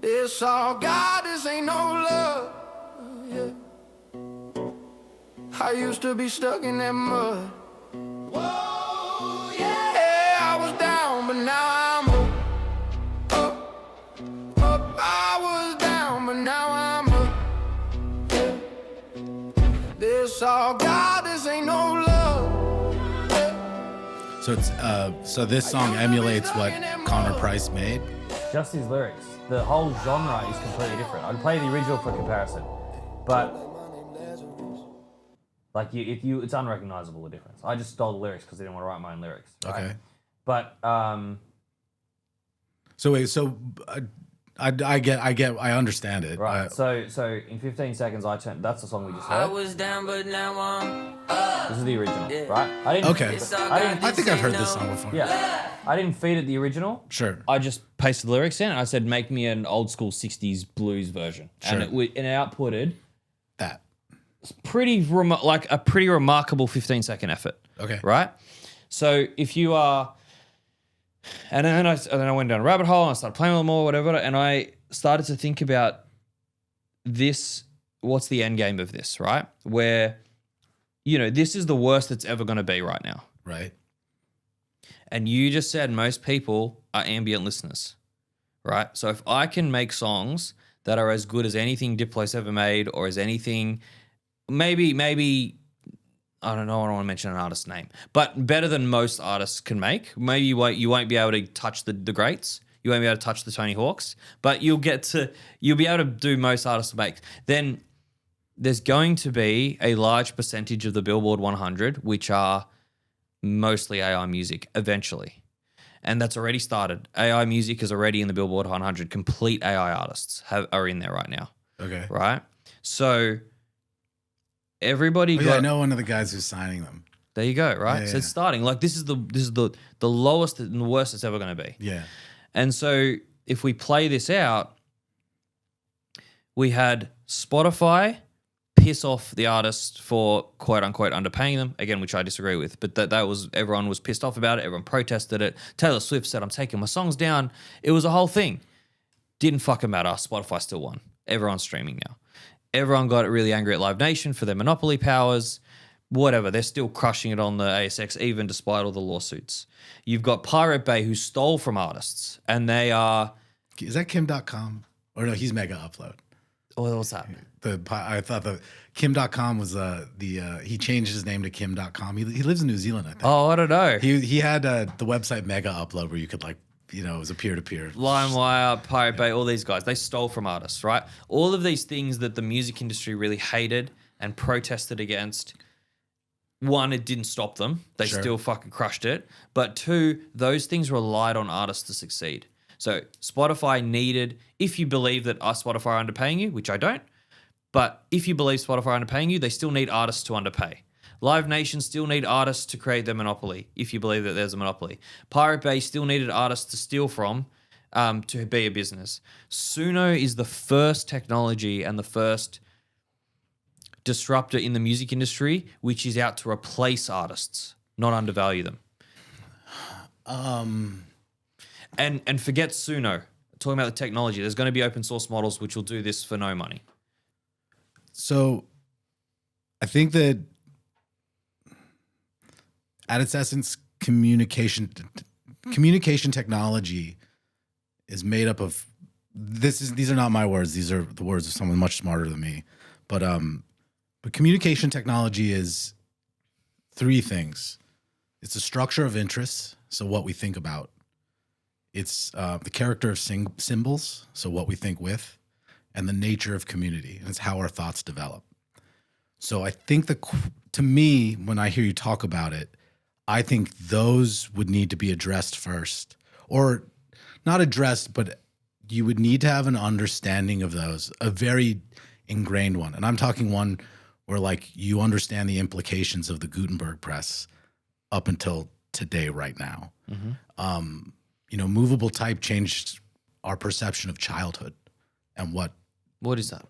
This all God, this ain't no love, yeah. I used to be stuck in that mud. Whoa, yeah, I was down, but now I'm up. I was down, but now I'm up. Yeah. This all God, this ain't no love. Yeah. So it's so this song emulates what Connor Price made. Just his lyrics. The whole genre is completely different. I'd play the original for comparison, but like it's unrecognizable, the difference. I just stole the lyrics because I didn't want to write my own lyrics. Right? Okay. But So wait, so I understand it. right. So in 15 seconds, that's the song we just heard. I was down, but now I'm This is the original, right? I didn't. Okay. I think I've heard this song before. Yeah. I didn't feed it the original. Sure. I just pasted the lyrics in and I said, make me an old school 60s blues version. Sure. And it outputted That. pretty remarkable 15-second effort. Okay. Right? So if you are, and then I went down a rabbit hole and I started playing with them all, whatever, and I started to think about this, what's the end game of this, right? Where, this is the worst it's ever going to be right now. Right. And you just said most people are ambient listeners, right? So if I can make songs that are as good as anything Diplo's ever made or as anything, maybe, I don't know, I don't want to mention an artist's name, but better than most artists can make. Maybe you won't be able to touch the greats. You won't be able to touch the Tony Hawks, but you'll be able to do most artists make. Then there's going to be a large percentage of the Billboard 100, which are mostly AI music eventually. And that's already started. AI music is already in the Billboard 100. Complete AI artists are in there right now. Okay. Right? So everybody I know one of the guys who's signing them. There you go, right? Yeah, so it's starting. Like this is the lowest and the worst it's ever going to be. Yeah. And so if we play this out, we had Spotify piss off the artist for quote unquote underpaying them, again, which I disagree with, but that was, everyone was pissed off about it. Everyone protested it. Taylor Swift said, I'm taking my songs down. It was a whole thing. Didn't fucking matter. Spotify still won. Everyone's streaming now. Everyone got really angry at Live Nation for their monopoly powers. Whatever, they're still crushing it on the ASX, even despite all the lawsuits. You've got Pirate Bay, who stole from artists, and they are... Is that Kim.com? Or no, he's Mega Upload. What's that? I thought the Kim.com was he changed his name to Kim.com. He lives in New Zealand, I think. Oh, I don't know. He had the website Mega Upload where you could it was a peer-to-peer. LimeWire, Pirate Bay, all these guys, they stole from artists, right? All of these things that the music industry really hated and protested against. One, it didn't stop them. They still fucking crushed it. But two, those things relied on artists to succeed. So Spotify needed, if you believe that Spotify are underpaying you, which I don't, but if you believe Spotify are underpaying you, they still need artists to underpay. Live Nation still need artists to create their monopoly, if you believe that there's a monopoly. Pirate Bay still needed artists to steal from to be a business. Suno is the first technology and the first disruptor in the music industry which is out to replace artists, not undervalue them. And forget Suno. Talking about the technology, there's going to be open source models which will do this for no money. So I think that at its essence, communication technology is made up of these are not my words. These are the words of someone much smarter than me. But communication technology is three things. It's a structure of interests, so what we think about. It's the character of symbols, so what we think with, and the nature of community, and it's how our thoughts develop. So I think to me, when I hear you talk about it, I think those would need to be addressed first, or not addressed, but you would need to have an understanding of those, a very ingrained one. And I'm talking one where you understand the implications of the Gutenberg press up until today, right now. Mm-hmm. Movable type changed our perception of childhood and what is that?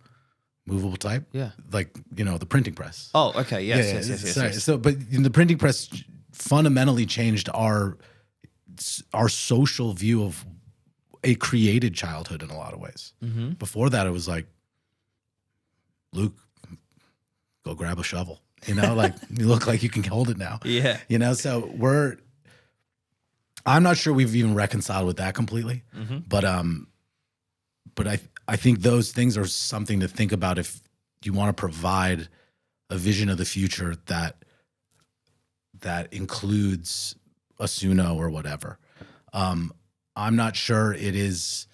Movable type? Yeah. The printing press. Oh, okay. Yes. So, but the printing press fundamentally changed our social view of a created childhood in a lot of ways. Mm-hmm. Before that, it was like, Luke, go grab a shovel. You know, like you look like you can hold it now. Yeah. You know, so I'm not sure we've even reconciled with that completely. But I think those things are something to think about if you want to provide a vision of the future that includes a Suno or whatever. I'm not sure it is.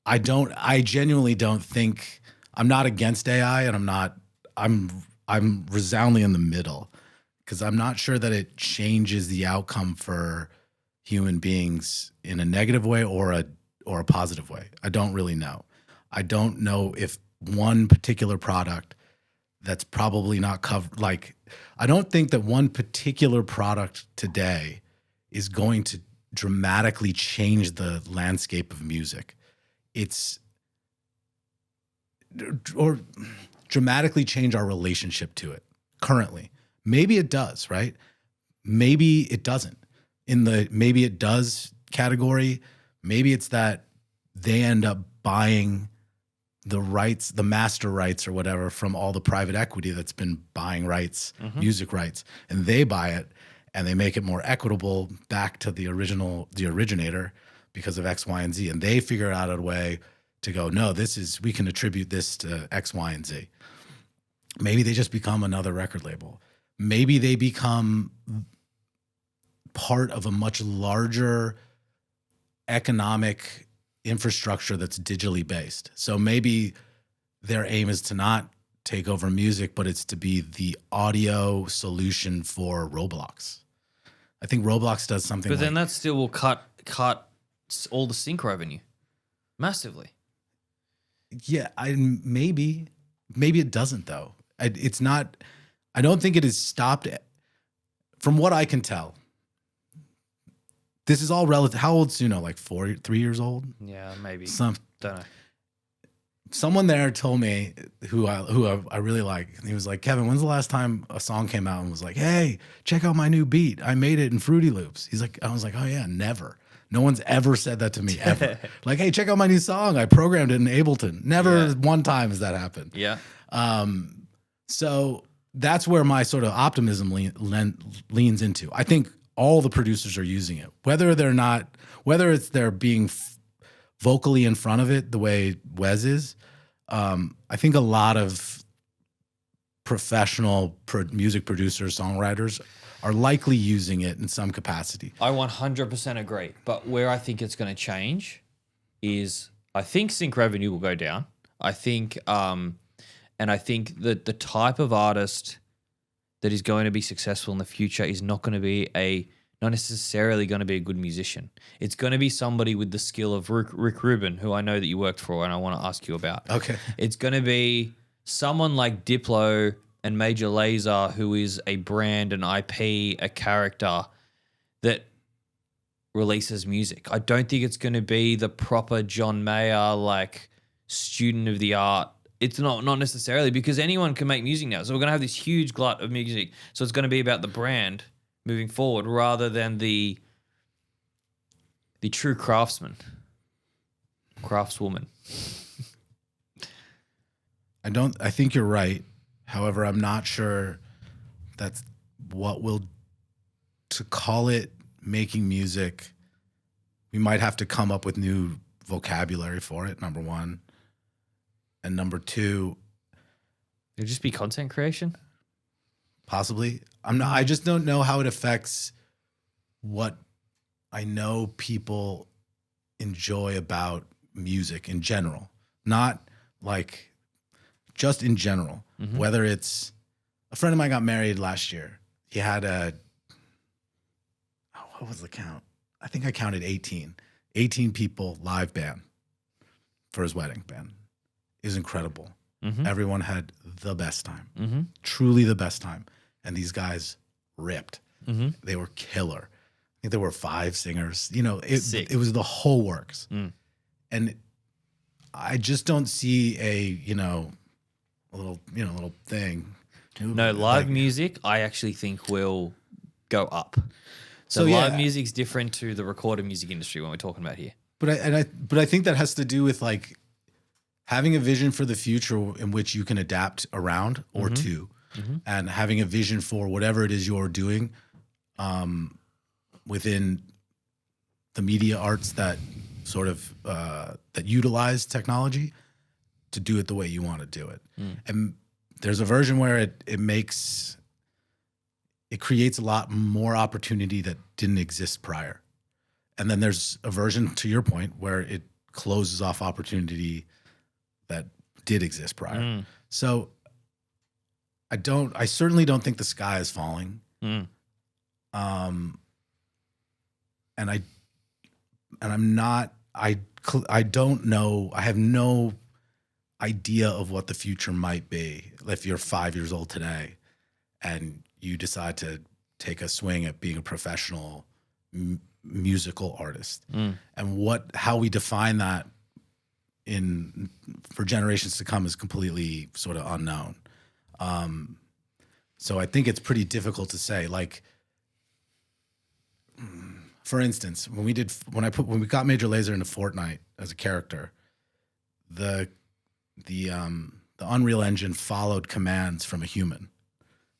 I genuinely don't think, I'm not against AI, and I'm resoundingly in the middle, because I'm not sure that it changes the outcome for human beings in a negative way or a positive way. I don't really know. I don't know if one particular product that's probably not covered, like, I don't think that one particular product today is going to dramatically change the landscape of music. Or dramatically change our relationship to it currently. Maybe it does, right? Maybe it doesn't. In the maybe it does category, maybe it's that they end up buying the rights, the master rights or whatever, from all the private equity that's been buying rights, music rights, and they buy it and they make it more equitable back to the originator because of X, Y, and Z. And they figure out a way to go, no, we can attribute this to X, Y, and Z. Maybe they just become another record label. Maybe they become part of a much larger economic infrastructure that's digitally based. So maybe their aim is to not take over music, but it's to be the audio solution for Roblox. I think Roblox does something. But then that still will cut all the sync revenue massively. Yeah, maybe it doesn't though. It's not. I don't think it has stopped. From what I can tell, this is all relative. How old is Suno? Like 3 years old? Yeah, maybe. Don't know. Someone there told me who I really like. He was like, Kevin, when's the last time a song came out and was like, hey, check out my new beat. I made it in Fruity Loops. I was like, oh yeah, never. No one's ever said that to me ever. Like, hey, check out my new song. I programmed it in Ableton. Never one time has that happened. Yeah. So that's where my sort of optimism leans into. I think all the producers are using it, whether it's they're being vocally in front of it the way Wes is. I think a lot of professional music producers, songwriters are likely using it in some capacity. I 100% agree. But where I think it's going to change is I think sync revenue will go down. I think, and I think that the type of artist that is going to be successful in the future is not going to be not necessarily going to be a good musician. It's going to be somebody with the skill of Rick Rubin, who I know that you worked for and I want to ask you about. Okay. It's going to be someone like Diplo and Major Lazer, who is a brand, an IP, a character that releases music. I don't think it's going to be the proper John Mayer, like student of the art. It's not necessarily, because anyone can make music now. So we're going to have this huge glut of music. So it's going to be about the brand moving forward rather than the true craftswoman. I think you're right. However, I'm not sure that's to call it making music. We might have to come up with new vocabulary for it, number one. And number two, it'll just be content creation. Possibly. I just don't know how it affects what I know people enjoy about music in general. Not like just in general. Mm-hmm. Whether it's a friend of mine got married last year. He had what was the count? I think I counted 18. 18 people live band for his wedding band. It was incredible. Mm-hmm. Everyone had the best time. Mm-hmm. Truly the best time. And these guys ripped. Mm-hmm. They were killer. I think there were 5 singers. You know, it was the whole works. Mm. And I just don't see a little thing. No, live music, I actually think will go up. So live music's different to the recorded music industry when we're talking about here. But I think that has to do with like having a vision for the future in which you can adapt around or to. and having a vision for whatever it is you're doing within the media arts that sort of that utilize technology to do it the way you want to do it. And there's a version where it creates a lot more opportunity that didn't exist prior. And then there's a version, to your point, where it closes off opportunity that did exist prior. So I certainly don't think the sky is falling. And I'm not, I don't know, I have no idea of what the future might be if you're 5 years old today and you decide to take a swing at being a professional musical artist. And how we define that for generations to come is completely sort of unknown. So I think it's pretty difficult to say. Like, for instance, when we got Major Lazer into Fortnite as a character, the Unreal Engine followed commands from a human.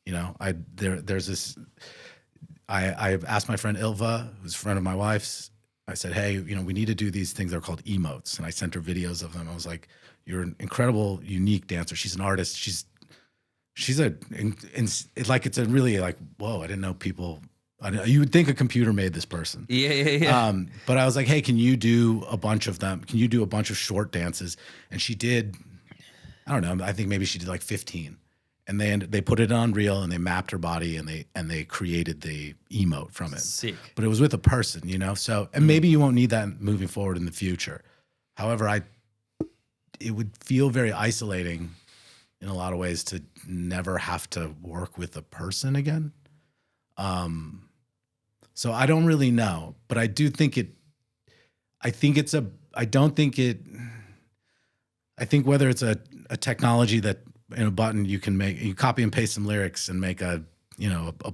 You know, there's this. I asked my friend Ilva, who's a friend of my wife's. I said, hey, you know, we need to do these things. They're called emotes, and I sent her videos of them. I was like, you're an incredible, unique dancer. She's an artist. She's it's a really like, whoa, I didn't know people. You would think a computer made this person. Yeah. But I was like, hey, can you do a bunch of them? Can you do a bunch of short dances? And she did, I don't know, I think maybe she did like 15. And they put it on Unreal and they mapped her body and they created the emote from it. Sick. But it was with a person, you know? So, and maybe you won't need that moving forward in the future. However, it would feel very isolating in a lot of ways to never have to work with a person again. So I don't really know, but I do think I think whether it's a technology that in a button you copy and paste some lyrics and make a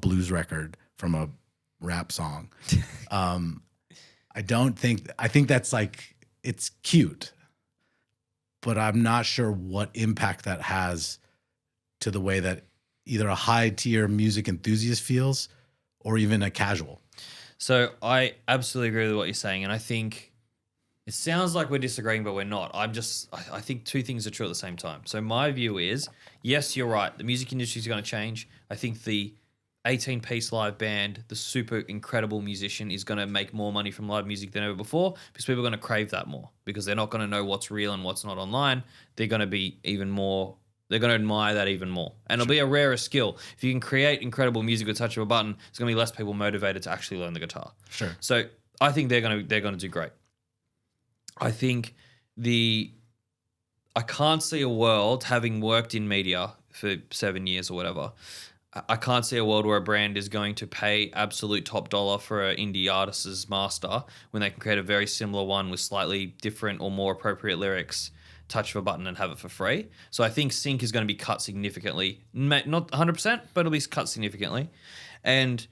blues record from a rap song. I think that's like, it's cute, but I'm not sure what impact that has to the way that either a high tier music enthusiast feels or even a casual. So I absolutely agree with what you're saying. And I think it sounds like we're disagreeing, but we're not. I think two things are true at the same time. So my view is, yes, you're right. The music industry is going to change. I think the 18-piece live band, the super incredible musician, is going to make more money from live music than ever before because people are going to crave that more because they're not going to know what's real and what's not online. They're going to be even more, they're going to admire that even more. And it'll be a rarer skill. If you can create incredible music with a touch of a button, there's going to be less people motivated to actually learn the guitar. Sure. So I think they're going to do great. I think I can't see a world, having worked in media for 7 years or whatever, I can't see a world where a brand is going to pay absolute top dollar for an indie artist's master when they can create a very similar one with slightly different or more appropriate lyrics, touch of a button and have it for free. So I think sync is going to be cut significantly. Not 100%, but it'll be cut significantly. And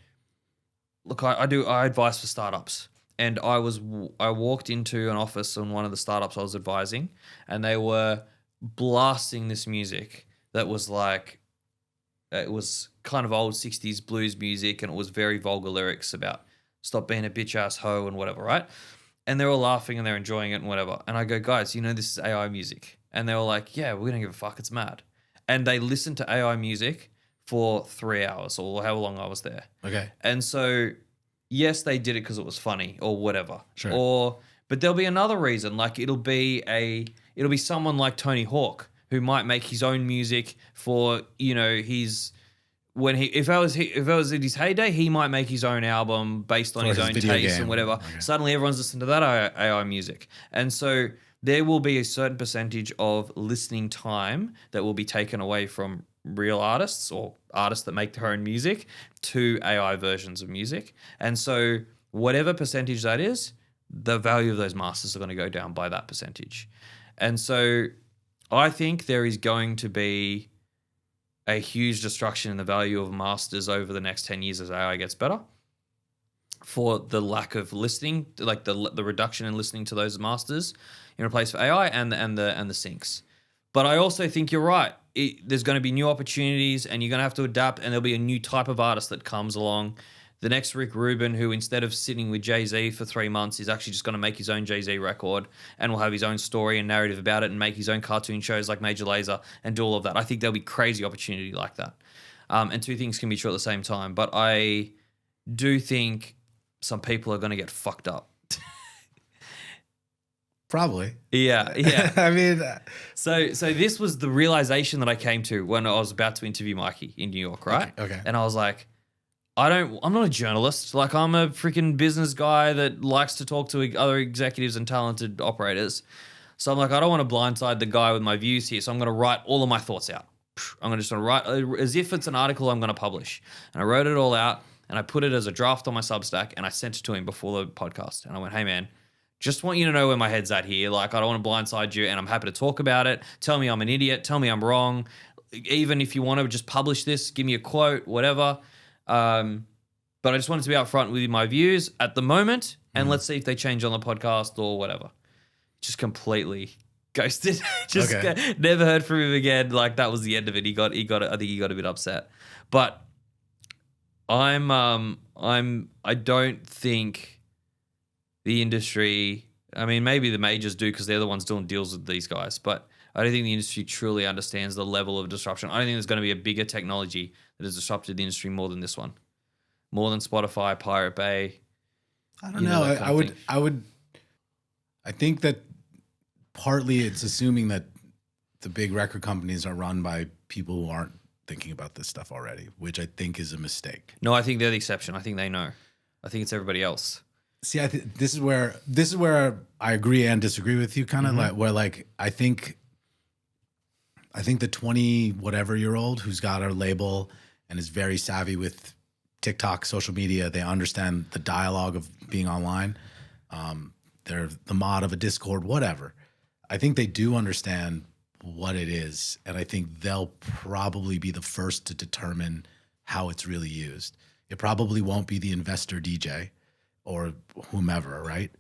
look, I advise for startups. And I walked into an office on one of the startups I was advising, and they were blasting this music that was like, it was kind of old 60s blues music, and it was very vulgar lyrics about stop being a bitch ass hoe and whatever, right? And they're all laughing and they're enjoying it and whatever. And I go, guys, you know this is AI music. And they were like, yeah, we don't give a fuck, it's mad. And they listened to AI music for 3 hours or however long I was there. Okay. And so yes, they did it because it was funny or whatever. Sure. But there'll be another reason. Like it'll be someone like Tony Hawk who might make his own music for, you know, if I was in his heyday, he might make his own album based on his own taste and whatever. Okay. Suddenly everyone's listening to that AI music. And so there will be a certain percentage of listening time that will be taken away from real artists or artists that make their own music to AI versions of music. And so whatever percentage that is, the value of those masters are going to go down by that percentage. And so I think there is going to be a huge destruction in the value of masters over the next 10 years as AI gets better for the lack of listening, like the reduction in listening to those masters in place for AI and the syncs. But I also think you're right. there's going to be new opportunities and you're going to have to adapt, and there'll be a new type of artist that comes along. The next Rick Rubin, who instead of sitting with Jay-Z for 3 months, is actually just going to make his own Jay-Z record and will have his own story and narrative about it and make his own cartoon shows like Major Lazer and do all of that. I think there'll be crazy opportunity like that. And two things can be true at the same time. But I do think some people are going to get fucked up. Probably. Yeah. I mean, So this was the realization that I came to when I was about to interview Mikey in New York, right? Okay. And I was like, I'm not a journalist. Like, I'm a freaking business guy that likes to talk to other executives and talented operators. So I'm like, I don't want to blindside the guy with my views here. So I'm going to write all of my thoughts out. I'm going to just write as if it's an article I'm going to publish. And I wrote it all out and I put it as a draft on my Substack and I sent it to him before the podcast. And I went, hey man, just want you to know where my head's at here. Like, I don't want to blindside you and I'm happy to talk about it. Tell me I'm an idiot. Tell me I'm wrong. Even if you want to just publish this, give me a quote, whatever. But I just wanted to be upfront with my views at the moment, and let's see if they change on the podcast or whatever. Just completely ghosted. Never heard from him again. Like, that was the end of it. He got it. I think he got a bit upset. But I don't think the industry, I mean, maybe the majors do because they're the ones doing deals with these guys, but I don't think the industry truly understands the level of disruption. I don't think there's going to be a bigger technology that has disrupted the industry more than this one. More than Spotify, Pirate Bay. I don't know. I think that partly it's assuming that the big record companies are run by people who aren't thinking about this stuff already, which I think is a mistake. No, I think they're the exception. I think they know. I think it's everybody else. See, this is where I agree and disagree with you, kind of like where like I think the 20-whatever-year-old who's got our label and is very savvy with TikTok, social media, they understand the dialogue of being online. They're the mod of a Discord, whatever. I think they do understand what it is, and I think they'll probably be the first to determine how it's really used. It probably won't be the investor DJ or whomever, right?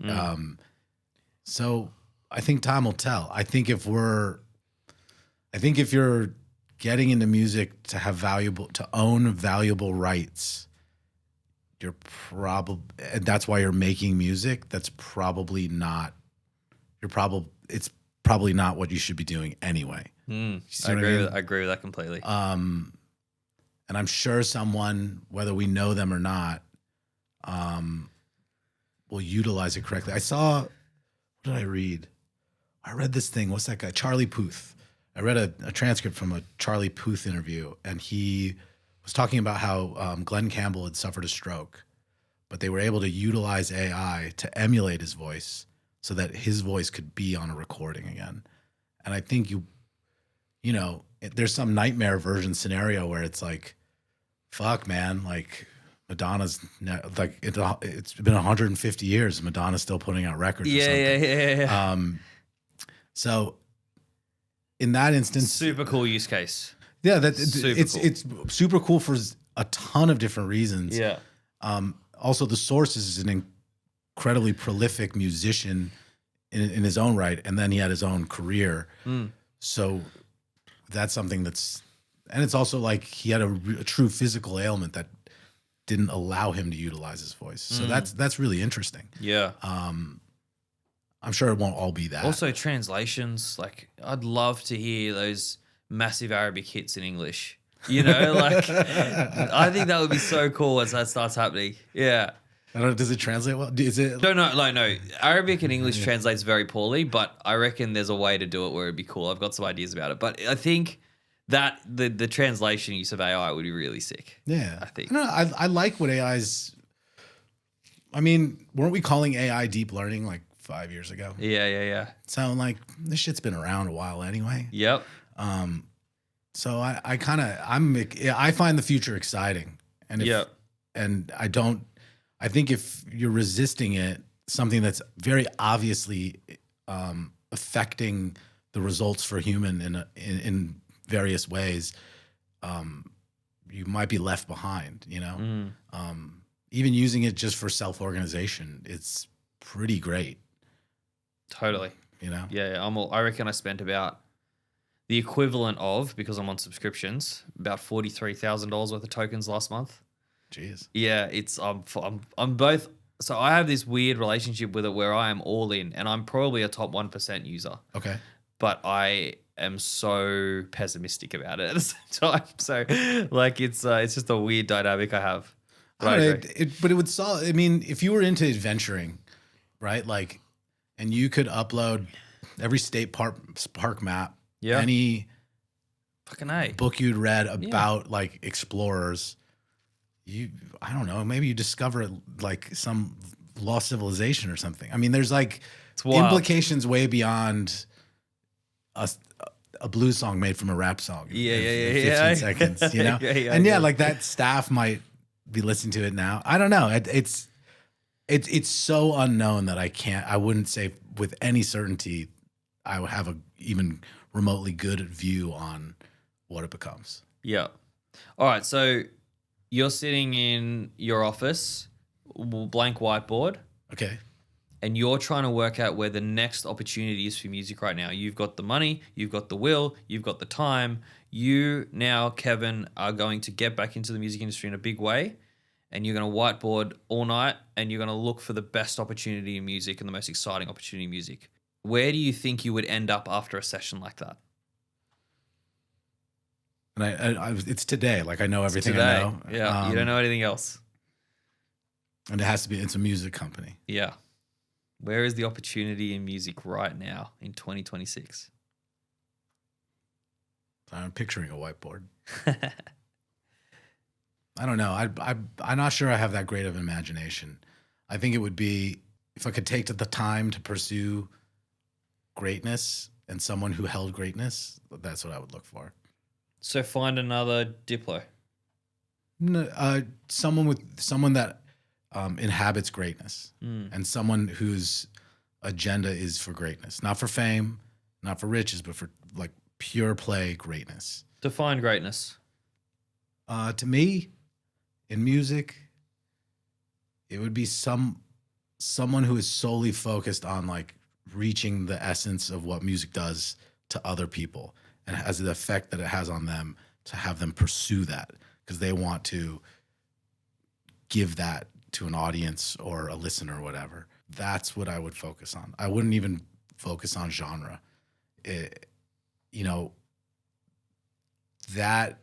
So I think time will tell. I think if you're getting into music to own valuable rights, and that's why you're making music. It's probably not what you should be doing anyway. I agree with that completely. And I'm sure someone, whether we know them or not, will utilize it correctly. What did I read? I read this thing. What's that guy? Charlie Puth. I read a transcript from a Charlie Puth interview, and he was talking about how Glenn Campbell had suffered a stroke, but they were able to utilize AI to emulate his voice so that his voice could be on a recording again. And I think there's some nightmare version scenario where it's like, fuck, man, like Madonna's like it's been 150 years. Madonna's still putting out records. Yeah. So in that instance, super cool use case. Yeah, it's super cool for a ton of different reasons. Yeah. Also, the source is an incredibly prolific musician in his own right, and then he had his own career. So that's something and it's also like he had a true physical ailment that didn't allow him to utilize his voice. So that's really interesting. Yeah. I'm sure it won't all be that. Also, translations. Like, I'd love to hear those massive Arabic hits in English. You know, like, I think that would be so cool as that starts happening. Yeah. I don't know. Does it translate well? Is it? No. Arabic and English translates very poorly, but I reckon there's a way to do it where it'd be cool. I've got some ideas about it, but I think that the translation use of AI would be really sick. Yeah, I think. I like what AI's. I mean, weren't we calling AI deep learning like 5 years ago? Yeah. So like this shit's been around a while anyway. Yep. So I find the future exciting, and I think if you're resisting it, something that's very obviously affecting the results for human in various ways, you might be left behind. You know, even using it just for self-organization, it's pretty great. Totally. You know. Yeah. I reckon I spent about the equivalent of, because I'm on subscriptions, about $43,000 worth of tokens last month. Jeez. Yeah, it's I'm both. So I have this weird relationship with it where I am all in, and I'm probably a top 1% user. Okay. But I am so pessimistic about it at the same time. So like it's just a weird dynamic I have. But I agree. But it would solve. I mean, if you were into adventuring, right? Like, and you could upload every state park map, Yeah. any Fucking A. book you'd read about like explorers. I don't know, maybe you discover like some lost civilization or something. I mean, there's like wild. implications way beyond a blues song made from a rap song. Yeah, in yeah. 15 seconds, you know? Yeah, like that staff might be listening to it now. I don't know. It's so unknown that I wouldn't say with any certainty I would have a even remotely good view on what it becomes. Yeah. All right. So you're sitting in your office, blank whiteboard, Okay. and you're trying to work out where the next opportunity is for music right now. You've got the money, you've got the will, you've got the time. You now, Kevin, are going to get back into the music industry in a big way, and you're going to whiteboard all night, and you're going to look for the best opportunity in music and the most exciting opportunity in music. Where do you think you would end up after a session like that? And it's today. Like I know everything Today. I know. Yeah. You don't know anything else. And it's a music company. Yeah. Where is the opportunity in music right now in 2026? I'm picturing a whiteboard. I don't know. I'm not sure I have that great of an imagination. I think it would be if I could take the time to pursue greatness and someone who held greatness. That's what I would look for. So find another Diplo. Someone that inhabits greatness and someone whose agenda is for greatness, not for fame, not for riches, but for like pure play greatness. Define greatness. To me, in music, it would be someone who is solely focused on like reaching the essence of what music does to other people and has the effect that it has on them, to have them pursue that because they want to give that to an audience or a listener or whatever. That's what I would focus on. I wouldn't even focus on genre. That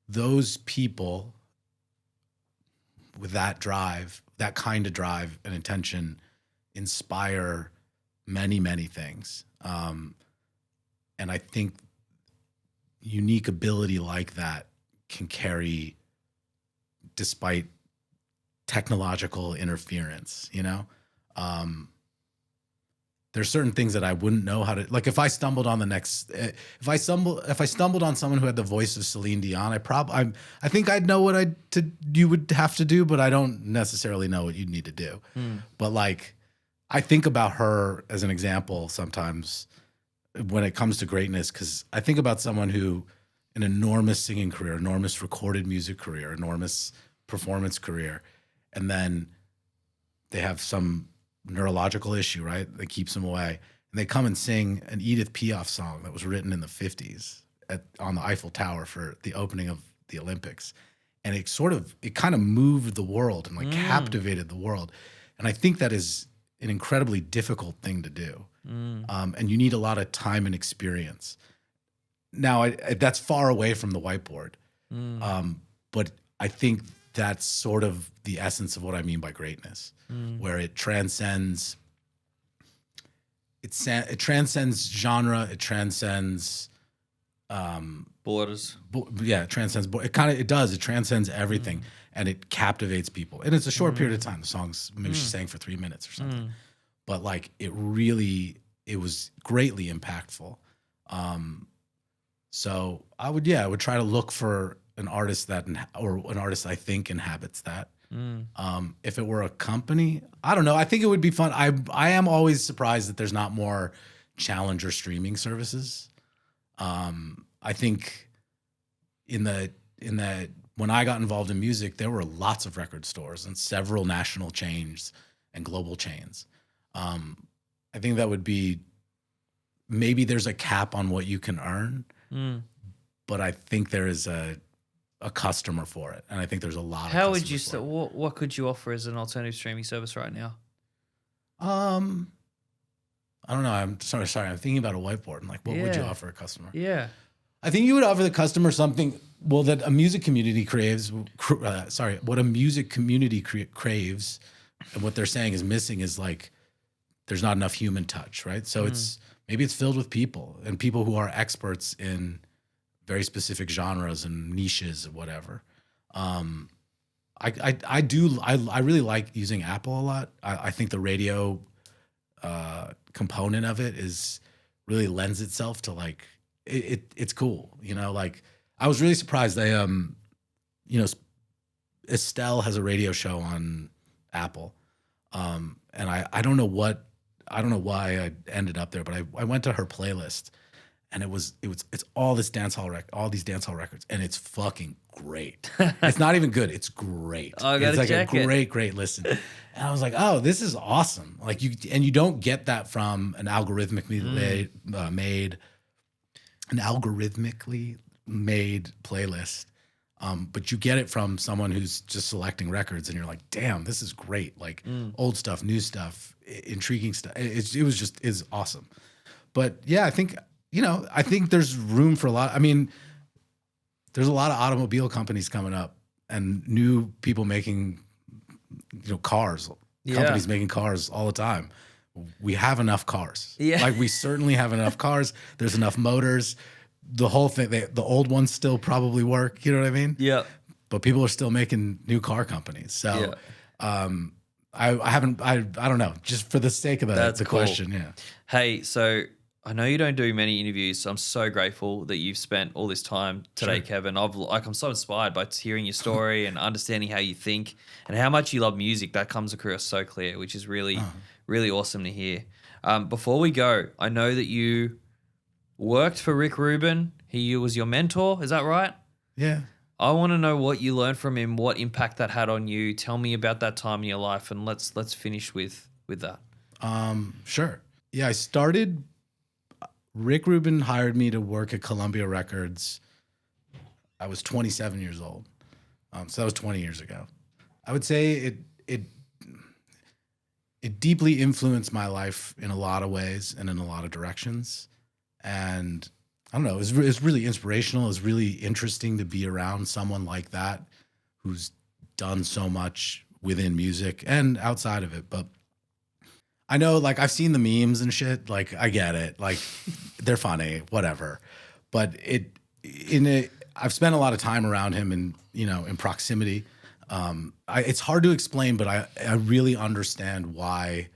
those people with that drive, that kind of drive and intention, inspire many, many things. And I think unique ability like that can carry despite technological interference, you know? There's certain things that I wouldn't know how to, like if I stumbled on if I stumbled on someone who had the voice of Celine Dion, I think I'd know what you would have to do, but I don't necessarily know what you'd need to do. But like, I think about her as an example sometimes when it comes to greatness, because I think about someone who an enormous singing career, enormous recorded music career, enormous performance career, and then they have some neurological issue, right? That keeps them away. And they come and sing an Edith Piaf song that was written in the 50s on the Eiffel Tower for the opening of the Olympics. And it kind of moved the world and like captivated the world. And I think that is an incredibly difficult thing to do. And you need a lot of time and experience. Now, that's far away from the whiteboard. But I think that's sort of the essence of what I mean by greatness, where it transcends. It transcends genre. It transcends Borders. It transcends. It does. It transcends everything, and it captivates people. And it's a short period of time. The song's maybe she sang for 3 minutes or something, but like it was greatly impactful. So I would try to look for an artist an artist I think inhabits that. If it were a company, I don't know. I think it would be fun. I am always surprised that there's not more challenger streaming services. I think in the when I got involved in music, there were lots of record stores and several national chains and global chains. I think that would be maybe there's a cap on what you can earn, but I think there is a customer for it, and I think there's a lot. How of would you customers say? for it. What could you offer as an alternative streaming service right now? I don't know. I'm sorry. I'm thinking about a whiteboard. And like, what would you Yeah. offer a customer? Yeah. I think you would offer the customer something. Well, that a music community craves. What a music community craves, and what they're saying is missing is like, there's not enough human touch, right? So maybe it's filled with people and people who are experts in very specific genres and niches or whatever. I really like using Apple a lot. I think the radio component of it really lends itself to like it's cool, you know. Like I was really surprised. Estelle has a radio show on Apple, and I don't know why I ended up there, but I went to her playlist, and it's all these dance hall records, and it's fucking great. It's not even good. It's great. I gotta it's like check a great listen. And I was like, oh, this is awesome. Like you don't get that from an algorithmically made playlist. But you get it from someone who's just selecting records, and you're like, damn, this is great. Like old stuff, new stuff, intriguing stuff. It's awesome. But yeah, I think there's room for a lot. I mean, there's a lot of automobile companies coming up and new people making, cars, companies making cars all the time. We have enough cars. Yeah. Like we certainly have enough cars. There's enough motors. The whole thing, the old ones still probably work. You know what I mean? Yeah. But people are still making new car companies. So, I don't know. Just for the sake of That's the cool. question, yeah. Hey, so I know you don't do many interviews, so I'm so grateful that you've spent all this time today, Sure. Kevin. I'm so inspired by hearing your story and understanding how you think and how much you love music. That comes across so clear, which is really, really awesome to hear. Before we go, I know that you worked for Rick Rubin. He was your mentor. Is that right? Yeah. I want to know what you learned from him, what impact that had on you. Tell me about that time in your life, and let's finish with that. Sure. Yeah, I started. Rick Rubin hired me to work at Columbia Records. I was 27 years old, so that was 20 years ago. I would say it deeply influenced my life in a lot of ways and in a lot of directions. And I don't know, it was really inspirational. It was really interesting to be around someone like that who's done so much within music and outside of it. But I know, like, I've seen the memes and shit. Like, I get it. Like, they're funny, whatever. But I've spent a lot of time around him and, in proximity. It's hard to explain, but I really understand why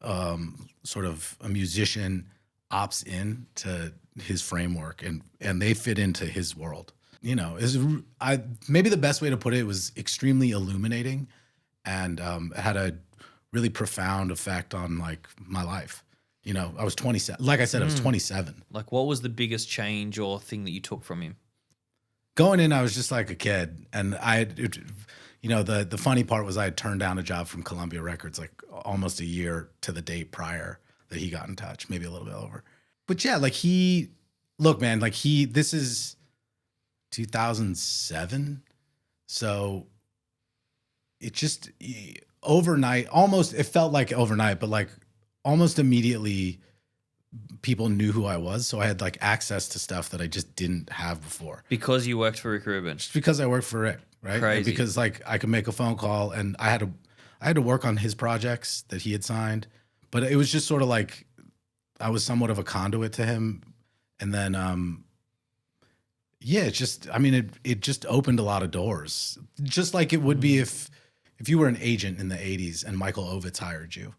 sort of a musician opts in to his framework and they fit into his world. Maybe the best way to put it was extremely illuminating and it had a really profound effect on like my life. I was 27. Like I said, I was 27. Like, what was the biggest change or thing that you took from him? Going in, I was just like a kid, and the funny part was I had turned down a job from Columbia Records like almost a year to the date prior that he got in touch, maybe a little bit over. But yeah, like this is 2007, so it just overnight, almost, it felt like overnight, but like almost immediately people knew who I was. So I had like access to stuff that I just didn't have before. Because you worked for Rick Rubin. Just because I worked for Rick, right? Crazy. And because like I could make a phone call and I had to work on his projects that he had signed, but it was just sort of like I was somewhat of a conduit to him. And then, it just opened a lot of doors, just like it would be if you were an agent in the 80s and Michael Ovitz hired you.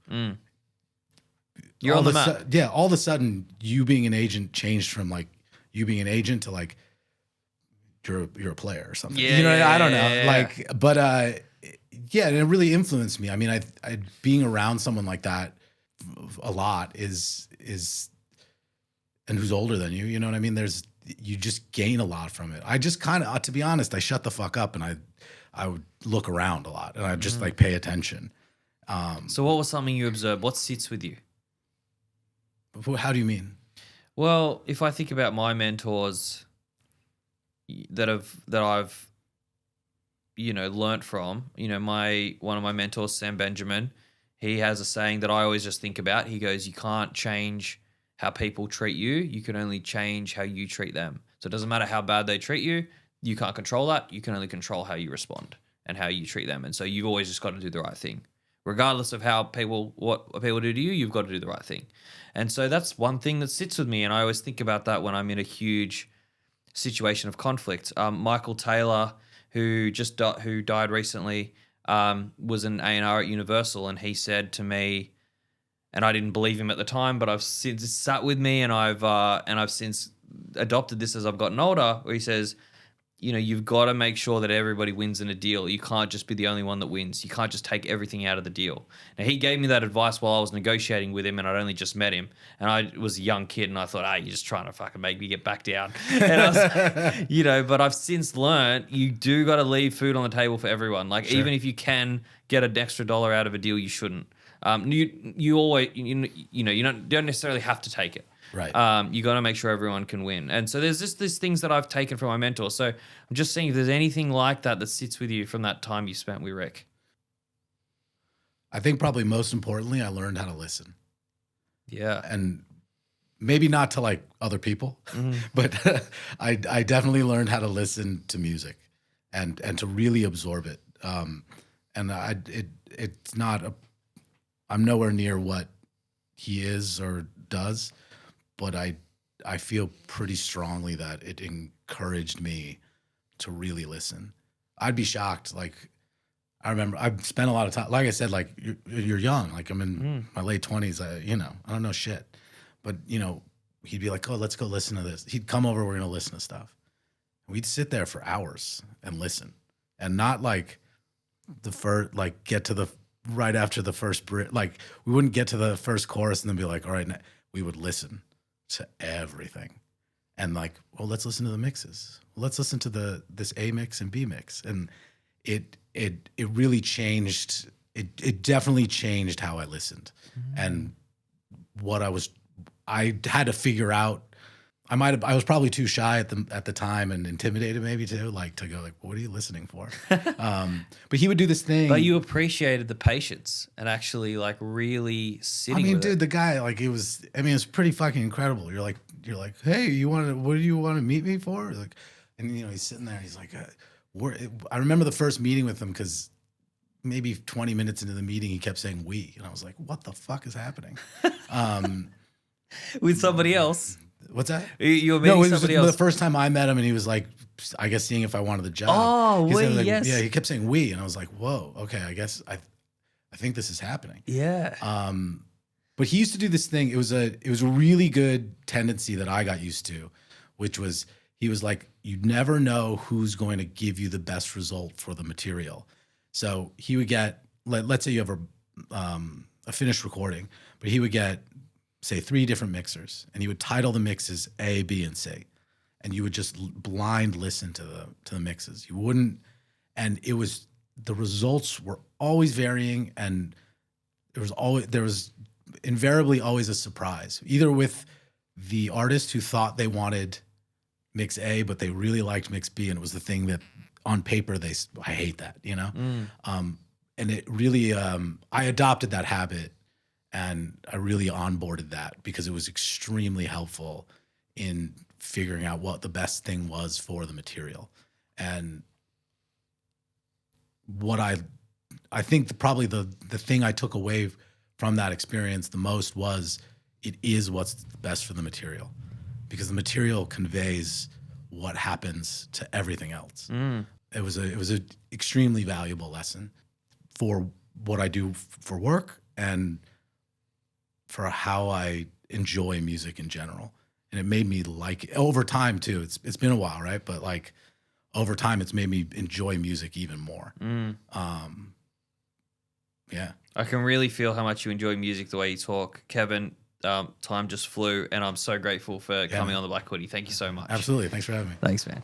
You're on the map. All of a sudden, you being an agent changed from like you being an agent to like you're a player or something. I don't know. Yeah. Like, but and it really influenced me. I mean, I being around someone like that a lot is and who's older than you. You know what I mean? You just gain a lot from it. I just kind of, to be honest, I shut the fuck up and I would look around a lot and I just like pay attention. So what was something you observed? What sits with you? How do you mean? Well, if I think about my mentors that I've learnt from, one of my mentors, Sam Benjamin, he has a saying that I always just think about. He goes, "You can't change how people treat you. You can only change how you treat them. So it doesn't matter how bad they treat you. You can't control that. You can only control how you respond and how you treat them. And so you've always just got to do the right thing. Regardless of what people do to you, you've got to do the right thing." And so that's one thing that sits with me, and I always think about that when I'm in a huge situation of conflict. Michael Taylor, who died recently, was an A&R at Universal, and he said to me, and I didn't believe him at the time, but I've since sat with me, and I've since adopted this as I've gotten older, where he says, you've got to make sure that everybody wins in a deal. You can't just be the only one that wins. You can't just take everything out of the deal. Now, he gave me that advice while I was negotiating with him, and I'd only just met him. And I was a young kid, and I thought, you're just trying to fucking make me get back down. And I was, but I've since learned you do got to leave food on the table for everyone. Like, even if you can get an extra $1 out of a deal, you shouldn't. You always, you don't necessarily have to take it. Right. You got to make sure everyone can win. And so there's just these things that I've taken from my mentor. So I'm just seeing if there's anything like that sits with you from that time you spent with Rick. I think probably most importantly, I learned how to listen. Yeah. And maybe not to like other people, but I definitely learned how to listen to music and to really absorb it. It's not I'm nowhere near what he is or does, but I feel pretty strongly that it encouraged me to really listen. I'd be shocked. Like, I remember I've spent a lot of time, like I said, like you're young, like I'm in my late 20s. I don't know shit, but he'd be like, "Oh, let's go listen to this." He'd come over, we're going to listen to stuff. We'd sit there for hours and listen, and not like get to the right after the first bridge. Like, we wouldn't get to the first chorus and then be like, "All right," we would listen to everything, and like, well, let's listen to the mixes. Let's listen to this A mix and B mix, and it really changed. It definitely changed how I listened, and what I had to figure out. I was probably too shy at the time and intimidated maybe too, like to go like, what are you listening for? But he would do this thing. But you appreciated the patience and actually like really sitting. I mean, with dude, it. the guy, like, it was pretty fucking incredible. You're like, hey, what do you want to meet me for? Like, and he's sitting there. He's like, I remember the first meeting with him because maybe 20 minutes into the meeting, he kept saying "we," and I was like, what the fuck is happening? With somebody else. What's that? You were meeting somebody else. The first time I met him, and he was like, I guess seeing if I wanted the job. Oh, like, yes. Yeah, he kept saying "we," and I was like, whoa, okay, I guess I think this is happening. Yeah. But he used to do this thing. It was a really good tendency that I got used to, which was he was like, you never know who's going to give you the best result for the material. So he would get, let's say you have a finished recording, but he would get, say, 3 different mixers, and he would title the mixes A, B, and C, and you would just blind listen to the mixes. You wouldn't, and the results were always varying, and there was invariably always a surprise, either with the artist who thought they wanted mix A, but they really liked mix B, and it was the thing that on paper I hate that, and it really I adopted that habit. And I really onboarded that because it was extremely helpful in figuring out what the best thing was for the material. And what I think probably the thing I took away from that experience the most was it is what's best for the material, because the material conveys what happens to everything else. It was a extremely valuable lesson for what I do for work and for how I enjoy music in general. And it made me like it over time too. It's been a while, right? But like over time, it's made me enjoy music even more. Yeah. I can really feel how much you enjoy music the way you talk. Kevin, time just flew, and I'm so grateful for coming on the Black Hoodie. Thank you so much. Absolutely. Thanks for having me. Thanks, man.